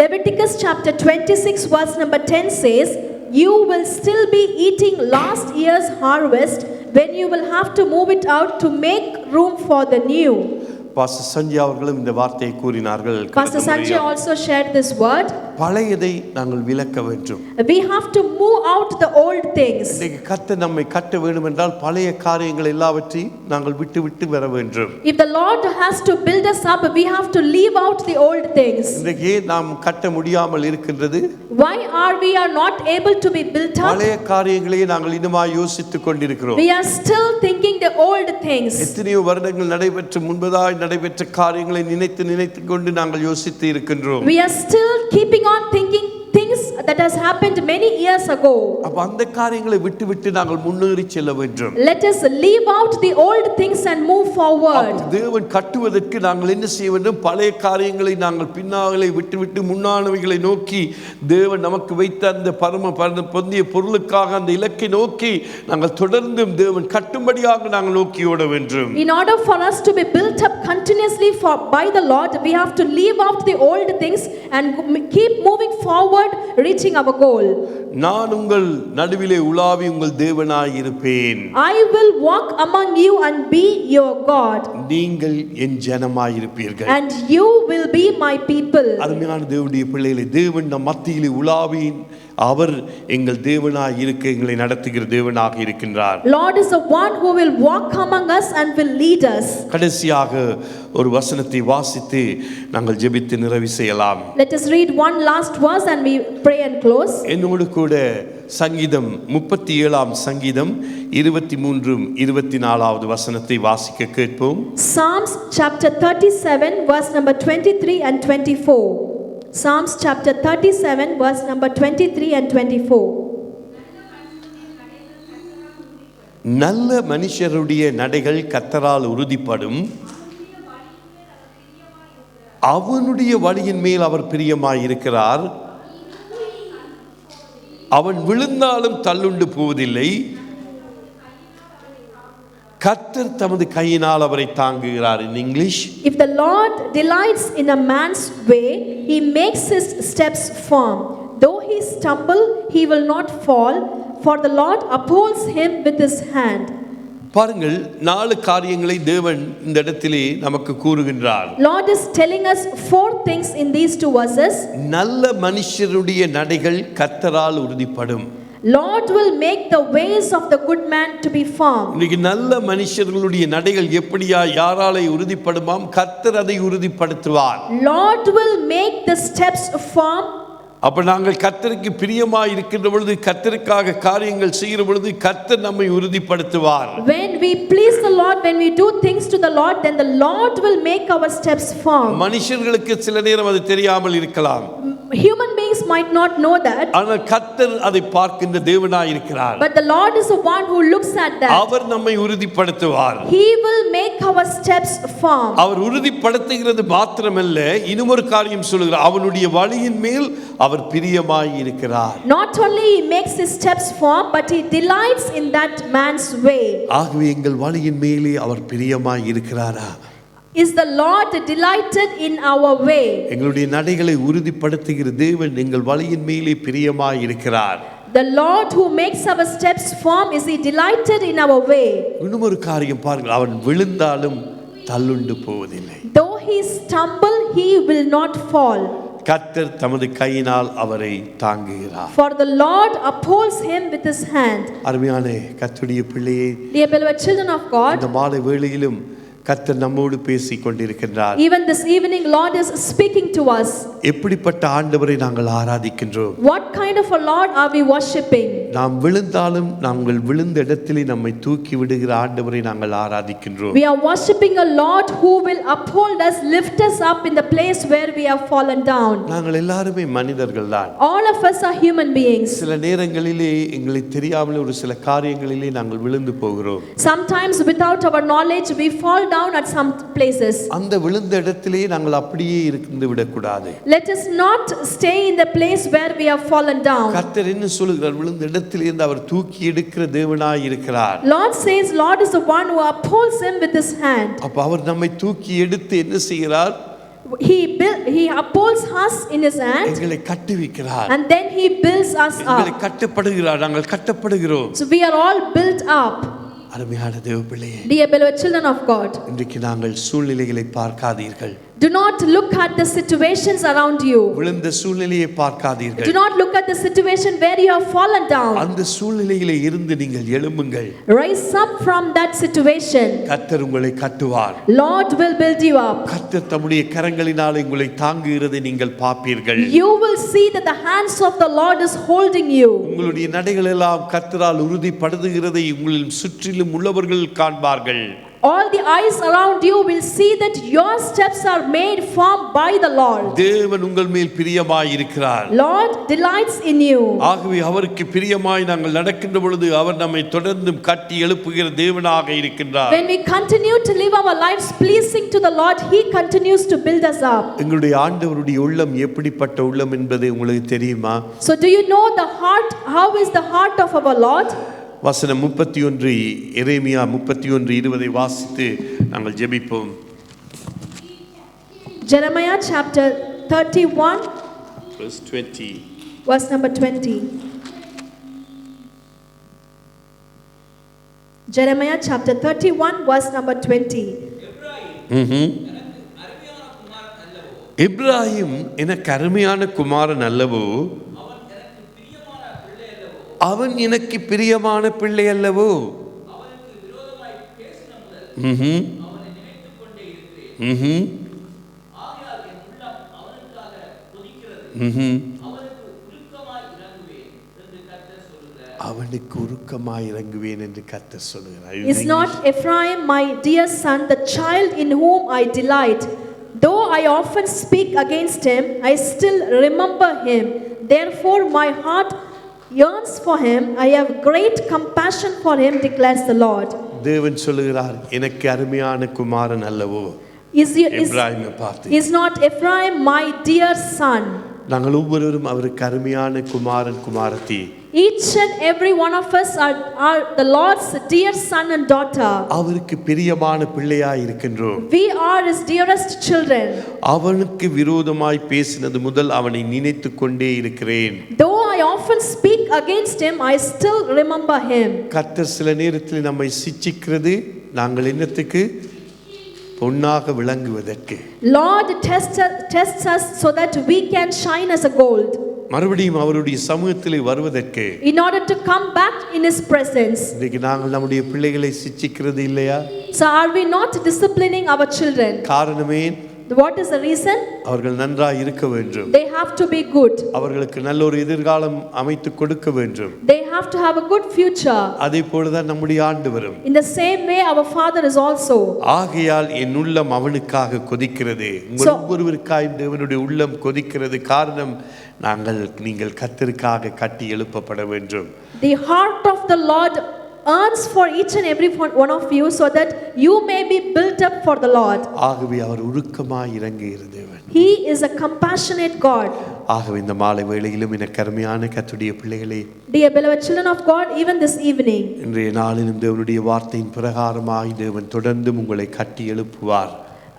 Leviticus chapter 26 verse number 10 says, you will still be eating last year's harvest when you will have to move it out to make room for the new. Pastor Sanjay அவர்களும் இந்த வார்த்தையை கூறினார்கள். Pastor Sanjay also shared this word. பழையதை நாங்கள் விலக்க வேண்டும். We have to move out the old things. இன்னைக்கு கர்த்தர் நம்மை கட்ட வேண்டும் என்றால் பழைய காரியங்கள் எல்லாவற்றையும் நாங்கள் விட்டு வர வேண்டும். If the Lord has to build us up, we have to leave out the old things. இன்னைக்கு நாம் கட்ட முடியாமல் இருக்கின்றது. Why are we not able to be built up? பழைய காரியங்களை நாங்கள் இன்னுமாய் யோசித்துக் கொண்டிருக்கிறோம். We are still thinking the old things. எத்தனையோ வருடங்கள் நடைபெற்ற காரியங்களை நினைத்து கொண்டு நாங்கள் யோசித்து இருக்கின்றோம். We are still keeping on thinking things that has happened many years ago. அப்ப அந்த காரியங்களை விட்டு நாங்கள் முன்னேறி செல்ல வேண்டும். Let us leave out the old things and move forward. தேவன் கட்டுவதற்கு நாங்கள் என்ன செய்ய வேண்டும்? பழைய காரியங்களை நாங்கள் பின்னாலே விட்டு முன்னானவைகளை நோக்கி தேவன் நமக்கு வைத்த அந்த பொந்திய பொருளுக்காக அந்த இலக்கை நோக்கி நாங்கள் தொடர்ந்து தேவன் கட்டும்படியாக நாங்கள் நோக்கி ஓட வேண்டும். In order for us to be built up continuously by the Lord, we have to leave out the old things and keep moving forward, reaching our goal. நான் உங்கள் நடுவிலே உலாவி உங்கள் தேவனாய் இருப்பேன். I will walk among you and be your God. நீங்கள் என் ஜனமாய் இருப்பீர்கள். And you will be my people. அருமையான தேவனுடைய பிள்ளைகளே, தேவன் நம் மத்தியிலே உலாவி அவர் எங்கள் தேவனாய் இருக்க எங்களை நடத்துகிற தேவனாக இருக்கின்றார். Lord is the one who will walk among us and will lead us. கடைசியாக ஒரு வசனத்தை வாசித்து நாங்கள் ஜெபித்து நிறைவு செய்யலாம். Let us read one last verse and we pray and close. என்னோடு கூட சங்கீதம் 37 சங்கீதம் 23-24 வசனத்தை வாசிக்க கேட்போம். Psalms chapter 37 verse number 23 and 24. Psalms chapter 37 verse number 23 and 24. நல்ல மனுஷருடைய நடைகள் கர்த்தரால் உறுதிப்படும், அவனுடைய வழியின் மேல் அவர் பிரியமாய் இருக்கிறார். அவன் விழுந்தாலும் தள்ளுண்டு போவதில்லை, கர்த்தர் தமது கையினால் அவரை தாங்குகிறார். In English, if the Lord delights in a man's way, he makes his steps firm. Though he stumble, he will not fall, for the Lord upholds him with his hand. பாருங்கள், 4 காரியங்களை தேவன் இந்த இடத்திலே நமக்கு கூறுகின்றார். Lord is telling us 4 things in these 2 verses. நல்ல மனுஷருடைய நடைகள் கர்த்தரால் உறுதிப்படும். Lord will make the ways of the good man to be firm. இன்னைக்கு நல்ல மனுஷர்களுடைய நடைகள் எப்படியா யாராலே உறுதிப்படுமாம்? கர்த்தர் அதை உறுதிப்படுத்துவார். Lord will make the steps firm. அப்ப நாங்கள் கர்த்தருக்கு பிரியமாய் இருக்கின்ற பொழுது, கர்த்தருக்காக காரியங்கள் செய்கிற பொழுது கர்த்தர் நம்மை உறுதிப்படுத்துவார். When we please the Lord, when we do things to the Lord, then the Lord will make our steps firm. மனுஷர்களுக்கு சில நேரம் அது தெரியாமல் இருக்கலாம். Human beings might not know that. ஆனால் கர்த்தர் அதை பார்க்கின்ற தேவனாய் இருக்கிறார். But the Lord is the one who looks at that. அவர் நம்மை உறுதிப்படுத்துவார். He will make our steps firm. அவர் உறுதிப்படுத்துகிறது மாத்திரமல்ல, இன்னொரு காரியம் சொல்கிறார். அவனுடைய வழியின் மேல் அவர் பிரியமாய் இருக்கிறார். Not only he makes his steps firm, but he delights in that man's way. ஆகவே எங்கள் வழியின் மேலே அவர் பிரியமாய் இருக்கிறாரா? Is the Lord delighted in our way? எங்களுடைய நடைகளை உறுதிப்படுத்துகிற தேவன் எங்கள் வழியின் மேலே பிரியமாய் இருக்கிறார். The Lord who makes our steps firm, is he delighted in our way? இன்னொரு காரியம் பாருங்கள், அவன் விழுந்தாலும் தள்ளுண்டு போவதில்லை. Though he stumble, he will not fall. கர்த்தர் தமது கையினால் அவரை தாங்குகிறார். For the Lord upholds him with his hand. அருமையான கர்த்தருடைய பிள்ளையே, Dear beloved children of God, இந்த மாலை வேளையிலும் கர்த்தர் நம்மோடு பேசிக் கொண்டிருக்கிறார். even this evening Lord is speaking to us. எப்படிப்பட்ட ஆண்டவரை நாங்கள் ஆராதிக்கின்றோம்? What kind of a Lord are we worshiping? நாம் விழுந்தாலும் நாங்கள் விழுந்த இடத்திலே நம்மை தூக்கி விடுகிற ஆண்டவரை நாங்கள் ஆராதிக்கின்றோம். We are worshiping a Lord who will uphold us, lift us up in the place where we have fallen down. நாங்கள் எல்லாருமே மனிதர்கள் தான். All of us are human beings. சில நேரங்களிலே எங்களை தெரியாமல் ஒரு சில காரியங்களிலே நாங்கள் விழுந்து போகிறோம். Sometimes without our knowledge we fall down at some places. அந்த விழுந்த இடத்திலே நாங்கள் அப்படியே இருந்து விடக்கூடாது. Let us not stay in the place where we have fallen down. கர்த்தர் என்ன சொல்கிறார்? விழுந்த இடத்திலே இருந்து அவர் தூக்கி எடுக்கிற தேவனாய் இருக்கிறார். Lord says Lord is the one who upholds him with his hand. அப்ப அவர் நம்மை தூக்கி எடுத்து என்ன செய்கிறார்? He upholds us in his hand. எங்களை கட்டுவிக்கிறார். And then he builds us எங்களை up. கட்டப்படுகிறார். நாங்கள் கட்டப்படுகிறோம். So we are all built up. அருமையான தேவ பிள்ளையே, Dear beloved children of God, இன்றைக்கு நாங்கள் சூழ்நிலைகளை பார்க்காதீர்கள். do not look at the situations around you. விழுந்த சூழ்நிலையை பார்க்காதீர்கள். Do not look at the situation where you have fallen down. அந்த சூழ்நிலையிலே இருந்து நீங்கள் எழும்புங்கள். Rise up from that situation. கர்த்தர் உங்களை கட்டுவார். Lord will build you up. கர்த்தர் தம்முடைய கரங்களினால் உங்களை தாங்குகிறதை நீங்கள் பார்ப்பீர்கள். You will see that the hands of the Lord is holding you. உங்களுடைய நடைகள் எல்லாம் கர்த்தரால் உறுதிப்படுத்துகிறதை உங்களின் சுற்றிலும் உள்ளவர்கள் காண்பார்கள். All the eyes around you will see that your steps are made firm by the Lord. தேவன் உங்கள் மேல் பிரியமாய் இருக்கிறார். Lord delights in you. ஆகவே அவருக்கு பிரியமாய் நாங்கள் நடக்கின்ற பொழுது அவர் நம்மை தொடர்ந்து கட்டி எழுப்புகிற தேவனாக இருக்கின்றார். When we continue to live our lives pleasing to the Lord, he continues to build us up. எங்களுடைய ஆண்டவருடைய உள்ளம் எப்படிப்பட்ட உள்ளம் என்பது உங்களுக்கு தெரியுமா? So do you know the heart? How is the heart of our Lord? வசனம் 31 எரேமியா 31:20 வாசித்து நாங்கள் ஜெபிப்போம். Jeremiah chapter 31 verse 20. verse number 20. Jeremiah chapter 31 verse number 20. Ibrahim எனக்கு அருமையான குமாரன் அல்லவோ, அவன் எனக்கு பிரியமான பிள்ளை அல்லவோ. அவனுக்கு உருக்கமாய் இறங்குவேன் என்று கர்த்தர் சொல்கிறார். Is not Ephraim my dear son, the child in whom I delight? Though I often speak against him, I still remember him. Therefore my heart yearns for him. I have great compassion for him, declares the Lord. தேவன் சொல்கிறார், எனக்கு அருமையான குமாரன் அல்லவோ. இப்ராஹிமை பார்த்து, Is not Ephraim my dear son? நாங்கள் ஒவ்வொருவரும் அவருக்கு அருமையான குமாரன் குமாரத்தி. Each and every one of us are the Lord's dear son and daughter. அவருக்கு பிரியமான பிள்ளையாய் இருக்கின்றோம். We are his dearest children. அவனுக்கு விரோதமாய் பேசினது முதல் அவனை நினைத்துக் கொண்டே இருக்கிறேன். Though I often speak against him, I still remember him. கர்த்தர் சில நேரத்தில் நம்மை சிட்சிக்கிறது நாங்கள் என்னத்துக்கு? பொன்னாக விளங்குவதற்கு. Lord tests us so that we can shine as a gold. மறுபடியும் அவருடைய சமூகத்திலே வருவதற்கு, in order to come back in His presence. இன்றைக்கு நாங்கள் நம்முடைய பிள்ளைகளை சிட்சிக்கிறது இல்லையா? So are we not disciplining our children? காரணமே, What is the reason? அவர்கள் நன்றாய் இருக்க வேண்டும், They have to be good. அவர்களுக்கு நல்ல ஒரு எதிர்காலம் அமைத்து கொடுக்க வேண்டும். They have to have a good future. அதே போலதான் நம்முடைய ஆண்டவரும். In the same way our Father is also. ஆகையால் என் உள்ளம் அவனுக்காக கொதிக்கிறது. உங்கள் ஒவ்வொருவருக்காக தேவனுடைய உள்ளம் கொதிக்கிறது. காரணம், நீங்கள் கர்த்தருக்காக கட்டி எழுப்பப்பட வேண்டும். The heart of the Lord earns for each and every one of you, so that you may be built up for the Lord. ஆகவே அவர் உருக்கமாய் இறங்குகிற தேவன். He is a compassionate God. ஆகவே இந்த மாலை வேளையிலும் எனக்கு அருமையான கர்த்தருடைய பிள்ளைகளே, Dear beloved children of God, even this evening, இன்றைய நாளிலும் தேவனுடைய வார்த்தையின் பிரகாரமாய் தேவன் தொடர்ந்து உங்களை கட்டி எழுப்புவார்.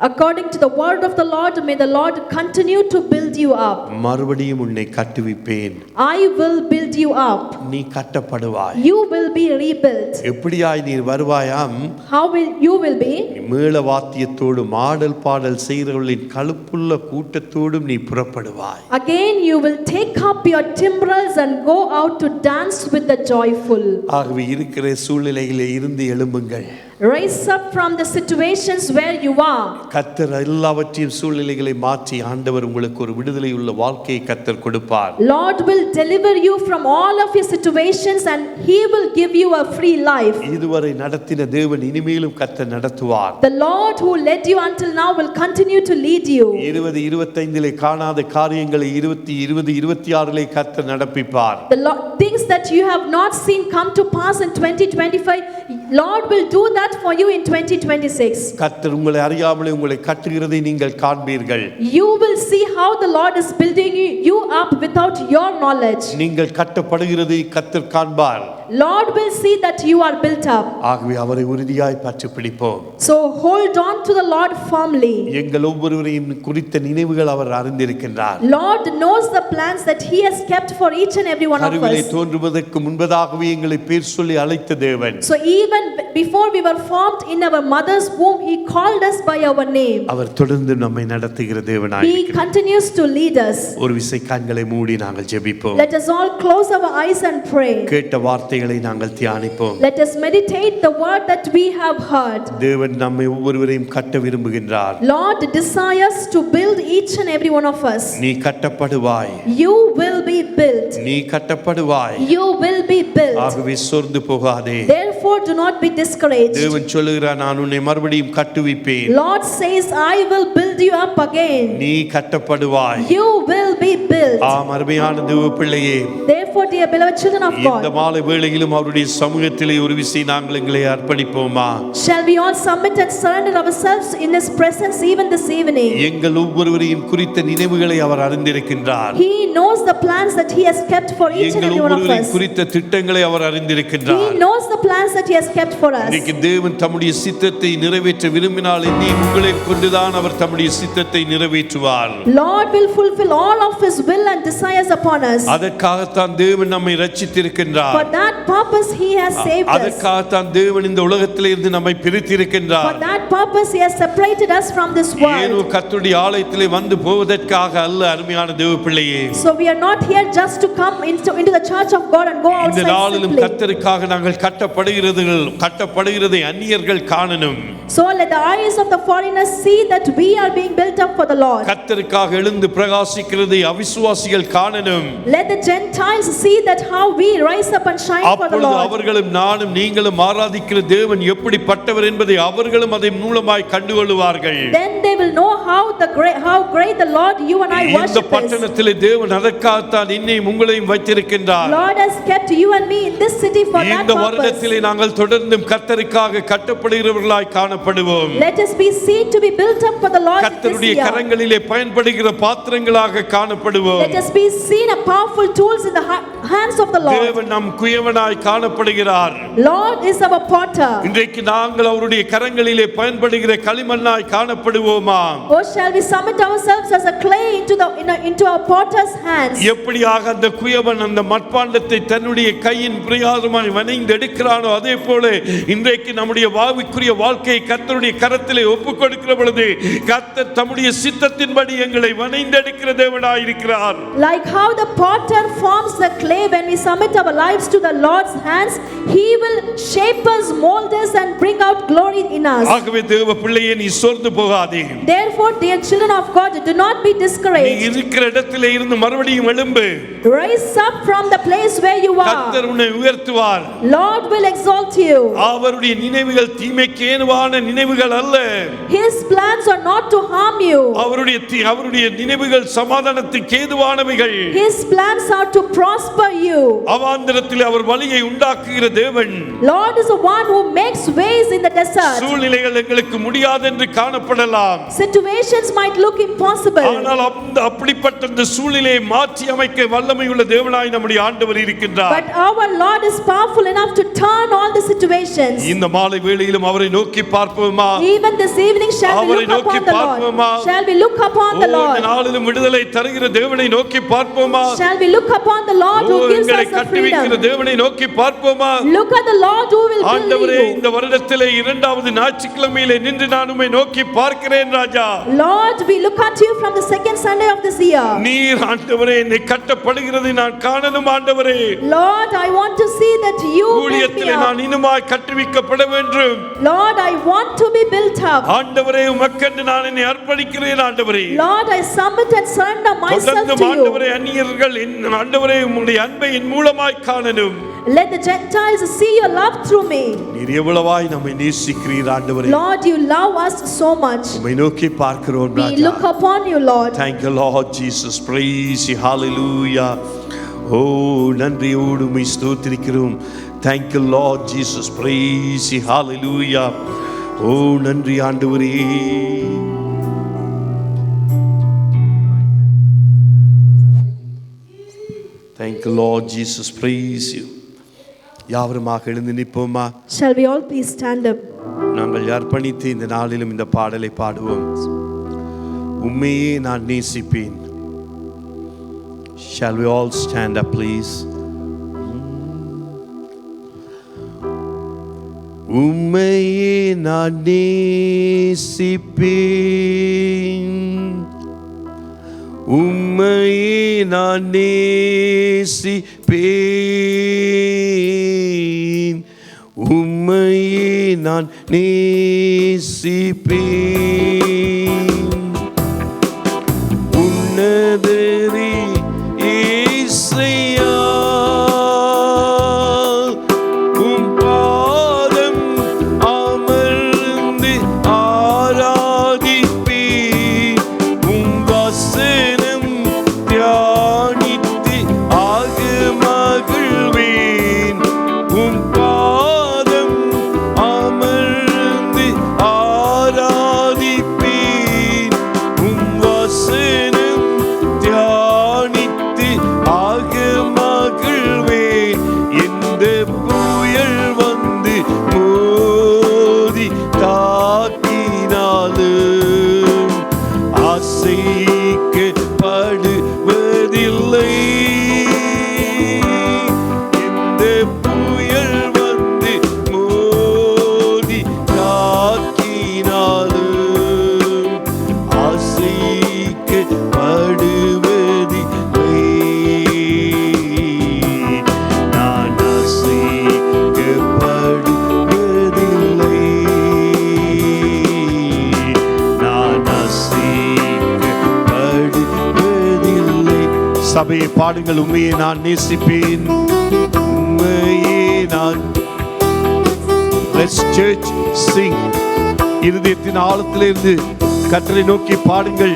according to the word of the Lord, may the Lord continue to build you up. மறுபடியும் உன்னை கட்டுவிப்பேன். I will build you up. நீ கட்டப்படுவாய். You will be rebuilt. எப்படியாய் நீர் வருவாயாம்? How will you be? மேள வாத்தியத்தோடும் ஆடல் பாடல் செய்கிறவர்களின் கழுப்புள்ள கூட்டத்தோடும் நீ புறப்படுவாய். Again you will take up your timbrels and go out to dance with the joyful. ஆகவே இருக்கிற சூழ்நிலையிலே இருந்து எழும்புங்கள். Rise up from the situations where you are. கர்த்தர் எல்லாவற்றையும் சூழ்நிலைகளை மாற்றி ஆண்டவர் உங்களுக்கு ஒரு விடுதலை உள்ள வாழ்க்கையை கர்த்தர் கொடுப்பார். Lord will deliver you from all of your situations and He will give you a free life. இதுவரை நடத்தின தேவன் இனிமேலும் கர்த்தர் நடத்துவார். The Lord who led you until now will continue to lead you. 2025 காணாத காரியங்களை 2026 கர்த்தர் நடப்பிப்பார். The things that you have not seen come to pass in 2025, Lord will do that for you in 2026. கர்த்தர் உங்களை அறியாமலே உங்களை கட்டுகிறதை நீங்கள் காண்பீர்கள். You will see how the Lord is building you up without your knowledge. நீங்கள் கட்டப்படுகிறதை கர்த்தர் காண்பார். Lord will see that you are built up. ஆகவே அவரை உறுதியாய் பற்றி பிடிப்போம். So hold on to the Lord firmly. எங்கள் ஒவ்வொருவரையும் குறித்த நினைவுகள் அவர் அறிந்திருக்கின்றார். Lord knows the plans that He has kept for each and every one of கருவிலே us. தோன்றுவதற்கு முன்பதாகவே எங்களை பேர் சொல்லி அழைத்த தேவன். So even before we were formed in our mother's womb, He called us by our name. அவர் தொடர்ந்து நம்மை நடத்துகிற தேவனாய் He இருக்கிறார். continues to lead us. ஒரு விசை கண்களை மூடி நாங்கள் ஜெபிப்போம். Let us all close our eyes and pray. கேட்ட வார்த்தைகளை நாங்கள் தியானிப்போம். Let us meditate the word that we have heard. தேவன் நம்மை ஒவ்வொருவரையும் கட்ட விரும்புகின்றார். Lord desires to build each and every one of us. நீ கட்டப்படுவாய். You will be built. நீ கட்டப்படுவாய். You will be built. ஆகவே சோர்ந்து போகாதே. Therefore do not be discouraged. தேவன் சொல்லுகிறார், நான் உன்னை மறுபடியும் கட்டுவிப்பேன். Lord says, I will build you up again. நீ கட்டப்படுவாய். You will be built. ஆம், அருமையான தேவ பிள்ளையே, Therefore, dear beloved children of இந்த God, மாலை வேளையிலும் அவருடைய சமூகத்திலே ஒரு விசை நாங்கள் எங்களை அர்ப்பணிப்போமா? shall we all submit and surrender ourselves in His presence even this evening? எங்கள் ஒவ்வொருவரையும் குறித்த நினைவுகளை அவர் அறிந்திருக்கின்றார். He knows the plans that He has kept for each and எங்கள் every one of ஒவ்வொருவரையும் us. குறித்த திட்டங்களை அவர் He அறிந்திருக்கின்றார். knows the plans that He has kept for us. இன்றைக்கு தேவன் தம்முடைய சித்தத்தை நிறைவேற்ற விரும்பினால் என்னை உங்களை கொண்டுதான் அவர் தம்முடைய சித்தத்தை நிறைவேற்றுவார். Lord will fulfill all of His will and desires upon us. அதற்காகத்தான் தேவன் நம்மை ரட்சித்திருக்கின்றார். For that purpose He has saved us. அதற்காகத்தான் தேவன் இந்த உலகத்திலே இருந்து நம்மை For பிரித்திருக்கின்றார். that purpose He has separated us from this ஏனோ world. கர்த்தருடைய ஆலயத்திலே வந்து போவதற்காக அல்ல, அருமையான தேவ பிள்ளையே. So we are not here just to come into the church of God and go இந்த outside நாளிலும் simply. கர்த்தருக்காக நாங்கள் கட்டப்படுகிறதை அந்நியர்கள் காணணும். So let the eyes of the foreigners see that we are being built up for the Lord. கர்த்தருக்காக எழுந்து பிரகாசிக்கிறதை அவிசுவாசிகள் காணணும். Let the Gentiles see that how we rise up and shine for the அப்பொழுது Lord. அவர்களும் நானும் நீங்களும் ஆராதிக்கிற தேவன் எப்படிப்பட்டவர் என்பதை அவர்களும் அதன் மூலமாய் கண்டுகொள்வார்கள். Then they will know how great the Lord you and I இந்த worship is. பட்டணத்திலே தேவன் அதற்காகத்தான் என்னையும் உங்களையும் வைத்திருக்கின்றார். Lord has kept you and me in this city for that இந்த purpose. வருடத்திலே நாங்கள் தொடர்ந்தும் கர்த்தருக்காக கட்டப்படுகிறவர்களாய் காணப்படுவோம். Let us be seen to be built up for the Lord this கர்த்தருடைய year. கரங்களிலே பயன்படுகிற பாத்திரங்களாக காணப்படுவோம். Let us be seen as powerful tools in the hands of the Lord. தேவன் நம் குயவனாய் காணப்படுகிறார். Lord is our potter. இன்றைக்கு நாங்கள் அவருடைய கரங்களிலே பயன்படுகிற களிமண்ணாய் காணப்படுவோமா? Or shall we submit ourselves as a clay into our potter's hands? எப்படியாக அந்த குயவன் அந்த மட்பாண்டத்தை தன்னுடைய கையின் பிரயாசமாய் வனைந்து எடுக்கிறானோ அதே போல இன்றைக்கு நம்முடைய ஆவிக்குரிய வாழ்க்கையை கர்த்தருடைய கரத்திலே ஒப்புக் கொடுக்கிற பொழுது கர்த்தர் தம்முடைய சித்தத்தின்படி எங்களை வனைந்து எடுக்கிற தேவனாய் இருக்கிறார். Like how the potter forms the clay, when we submit our lives to the Lord's hands, he will shape us, mold us and bring out glory in us. ஆகவே தேவ பிள்ளையே நீ சோர்ந்து போகாதே. Therefore, dear children of God, do not be discouraged. நீ இருக்கிற இடத்திலே இருந்து மறுபடியும் எழும்பு. Rise up from the place where you are. கர்த்தர் உன்னை உயர்த்துவார். Lord will exalt you. அவருடைய நினைவுகள் தீமைக்கு ஏதுவான நினைவுகள் அல்ல. His plans are not to harm you. அவருடைய நினைவுகள் சமாதானத்துக்கு ஏதுவானவைகள். His plans are to prosper you. அவாந்தரத்தில் அவர் வழியை உண்டாக்குகிற தேவன். Lord is the one who makes ways in the desert. சூழ்நிலைகள் எங்களுக்கு முடியாது என்று காணப்படலாம். Situations might look impossible. ஆனால் அப்படிப்பட்ட இந்த சூழ்நிலையை மாற்றி அமைக்க வல்லமையுள்ள தேவனாய் நம்முடைய ஆண்டவர் இருக்கின்றார். But our Lord is powerful enough to turn all the situations. இந்த மாலை வேளையிலும் அவரை நோக்கி பார்ப்போமா? Even this evening shall we look upon the Lord. Shall we look upon the Lord? இந்த நாளிலும் விடுதலை தருகிற தேவனை நோக்கி பார்ப்போமா? Shall we look upon the Lord who gives us the freedom? தேவனை நோக்கி பார்ப்போமா? Look at the Lord who will build ஆண்டவரே you. இந்த வருடத்திலே இரண்டாவது ஞாயிற்றுக்கிழமையிலே நின்று நான் உம்மை நோக்கி பார்க்கிறேன் ராஜா. Lord, we look at you from the second Sunday of this year. நீர் ஆண்டவரே என்னை கட்டப்படுகிறதை நான் காணணும் ஆண்டவரே. Lord, I want to see that you build me ஊழியத்திலே நான் up. இன்னுமாய் கட்டுவிக்கப்பட வேண்டும். Lord, I want to be built up. ஆண்டவரே உமக்கென்று நான் என்னை அர்ப்பணிக்கிறேன் ஆண்டவரே. Lord, I submit and surrender myself to you. ஆண்டவரே அந்நியர்கள் ஆண்டவரே உம்முடைய அன்பை என் மூலமாய் காணணும். Let the Gentiles see your love through me. நீர் எவ்வளவாய் நம்மை நேசிக்கிறீர் ஆண்டவரே. Lord, you love us so much. உம்மை நோக்கி பார்க்கிறோம் We Raja. look upon you, Lord. Thank you Lord Jesus. Praise you. Hallelujah. Oh நன்றியோடு உம்மை ஸ்தோத்திரிக்கிறோம். Thank you Lord Jesus. Praise you. Hallelujah. Oh நன்றி ஆண்டவரே. Thank you Lord Jesus. Praise you. யாவருமாக எழுந்து நிற்போமா? Shall we all please stand up? நாங்கள் அர்ப்பணித்து இந்த நாளிலும் இந்த பாடலை பாடுவோம். உம்மையே நான் நேசிப்பேன். Shall we all stand up please? உம்மையே நான் நேசிப்பேன். உம்மையே நான் நேசிப்பேன். உம்மையே நான் நேசிப்பேன். உன்னதரே இயேசுயா உம் பாதம் அமர்ந்து ஆராதிப்பேன். உம் வசனம் தியானித்து ஆக மகிழ்வேன். உம் பாதம் அமர்ந்து ஆராதிப்பேன். உம் வசனம் தியானித்து ஆக மகிழ்வேன். எந்த புயல் வந்து மோதி தாக்கினாலும் அசைக்கப்படுவதில்லை. எந்த புயல் வந்து மோதி தாக்கினாலும் அசைக்கப்படுவதில்லை. நான் அசைக்கப்படுவதில்லை. நான் அசைக்கப்படுவதில்லை. சபையை பாடுங்கள். உண்மையை நான் நேசிப்பேன். உண்மையே நான். Let's church sing. இருதயத்தின் ஆழத்திலிருந்து கர்த்தரை நோக்கி பாடுங்கள்.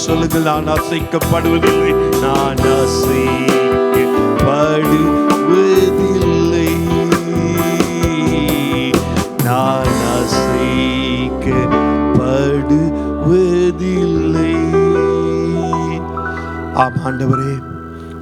சொல்லுங்கள், நான் அசைக்கப்படுவதில்லை, நான் அசைக்கப்படுவதில்லை, நான் அசைக்கப்படுவதில்லை. ஆம் ஆண்டவரே,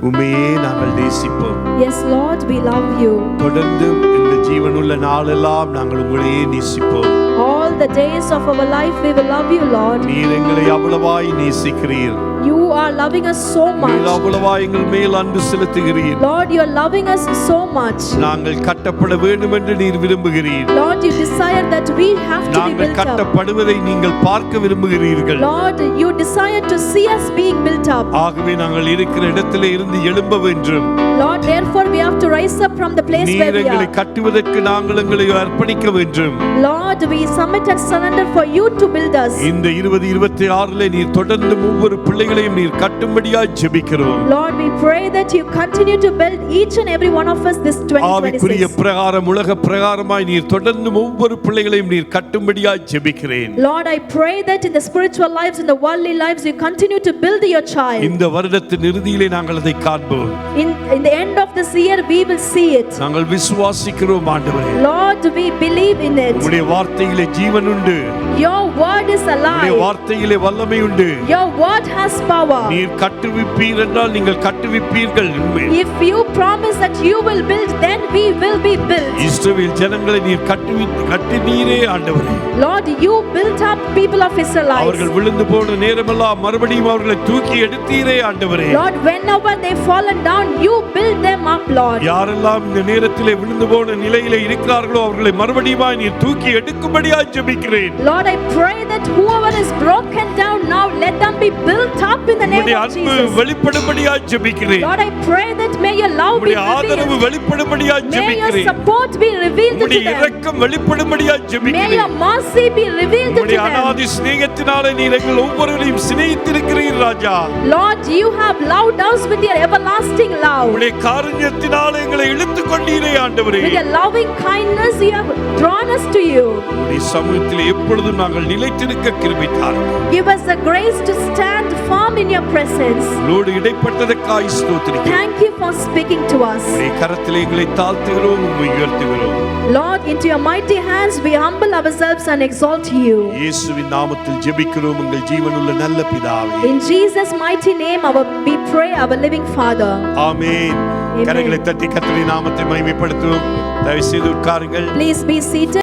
உம்மையே நாங்கள் நேசிப்போம். Yes, Lord, we love you. தொடர்ந்து இந்த ஜீவனுள்ள நாளெல்லாம் நாங்கள் உங்களையே நேசிப்போம். All the days of our life we will love you, Lord. நீர் எங்களை அவ்வளவாய் நேசிக்கிறீர். You are loving us so much. நீர் அவ்வளவாய் எங்கள் மேல் அன்பு செலுத்துகிறீர். Lord, you are loving us so much. நாங்கள் கட்டப்பட வேண்டும் என்று நீர் விரும்புகிறீர். Lord, you desire that we have to be நாங்கள் built up. கட்டப்படுவதை நீங்கள் பார்க்க விரும்புகிறீர்கள். Lord, you desire to see us being built up. ஆகவே நாங்கள் இருக்கிற இடத்திலே இருந்து எழும்ப வேண்டும். Lord, therefore we have to rise up from the place where நீர் we எங்களை are. கட்டுவதற்கு நாங்கள் எங்களை அர்ப்பணிக்க வேண்டும். Lord, we submit and surrender for you to build us. இந்த 2026 நீர் தொடர்ந்து ஒவ்வொரு பிள்ளைகளையும் நீர் கட்டும்படியாய் ஜெபிக்கிறோம். Lord, we pray that you continue to build each and every one of us this ஆவிக்குரிய 2026. பிரகாரம் உலக பிரகாரமாய் நீர் தொடர்ந்து ஒவ்வொரு பிள்ளைகளையும் நீர் கட்டும்படியாய் ஜெபிக்கிறேன். Lord, I pray that in the spiritual lives, in the worldly lives, you continue to build your child. இந்த வருடத்தின் இறுதியிலே நாங்கள் அதை காண்போம். In the end of this year, we will see it. நாங்கள் விசுவாசிக்கிறோம் ஆண்டவரே. Lord, we believe in it. உம்முடைய வார்த்தையிலே ஜீவன் உண்டு. Your word is உம்முடைய alive. வார்த்தையிலே வல்லமை உண்டு. Your word has power. நீர் கட்டுவிப்பீர் என்றால் நீங்கள் கட்டுவிப்பீர்கள். If you promise that you will build, then we will be built. இஸ்ரவேல் ஜனங்களை நீர் கட்டினீரே ஆண்டவரே. Lord, you built up people of Israelites. அவர்கள் விழுந்து போன நேரமெல்லாம் மறுபடியும் அவர்களை தூக்கி எடுத்தீரே ஆண்டவரே. Lord, whenever they fallen down, you build them up, Lord. யாரெல்லாம் இந்த நேரத்திலே விழுந்து போன நிலையிலே இருக்கிறார்களோ அவர்களை மறுபடியும் நீர் தூக்கி எடுக்கும்படியாய் ஜெபிக்கிறேன். Lord, I pray that whoever is broken down now, let them be built up in the name உம்முடைய of அன்பு Jesus. வெளிப்படும்படியாய் ஜெபிக்கிறேன். Lord, I pray that may your love be உம்முடைய ஆதரவு revealed. வெளிப்படும்படியாய் May your ஜெபிக்கிறேன். support be revealed to உம்முடைய them. இரக்கம் வெளிப்படும்படியாய் May ஜெபிக்கிறேன். your mercy be revealed to உம்முடைய them. அநாதி சிநேகத்தினாலே நீர் எங்கள் ஒவ்வொருவரையும் சிநேகித்திருக்கிறீர் ராஜா. Lord, you have loved us with your everlasting love. உம்முடைய காருண்யத்தினாலே எங்களை இழுத்துக் கொண்டீரே ஆண்டவரே. With your loving kindness, you have drawn us to you. உம்முடைய சமூகத்திலே எப்பொழுதும் நாங்கள் நிலைத்திருக்க கிருபை தாரும். Give us the grace to stand firm in your presence. உம்மோடு இடைப்பட்டதற்காய் ஸ்தோத்திரிக்கிறேன். Thank you for speaking to us. உம்முடைய கரத்திலே எங்களை தாழ்த்துகிறோம், உம்மை உயர்த்துகிறோம். Lord, into your mighty hands we humble ourselves and exalt you. இயேசுவின் நாமத்தில் ஜெபிக்கிறோம் எங்கள் ஜீவனுள்ள நல்ல பிதாவே. In Jesus' mighty name we pray, our living Father. Amen. Amen. கரங்களை தட்டி கர்த்தருடைய நாமத்தை மகிமைப்படுத்துவோம். தயவு செய்து உட்காருங்கள். Please be seated.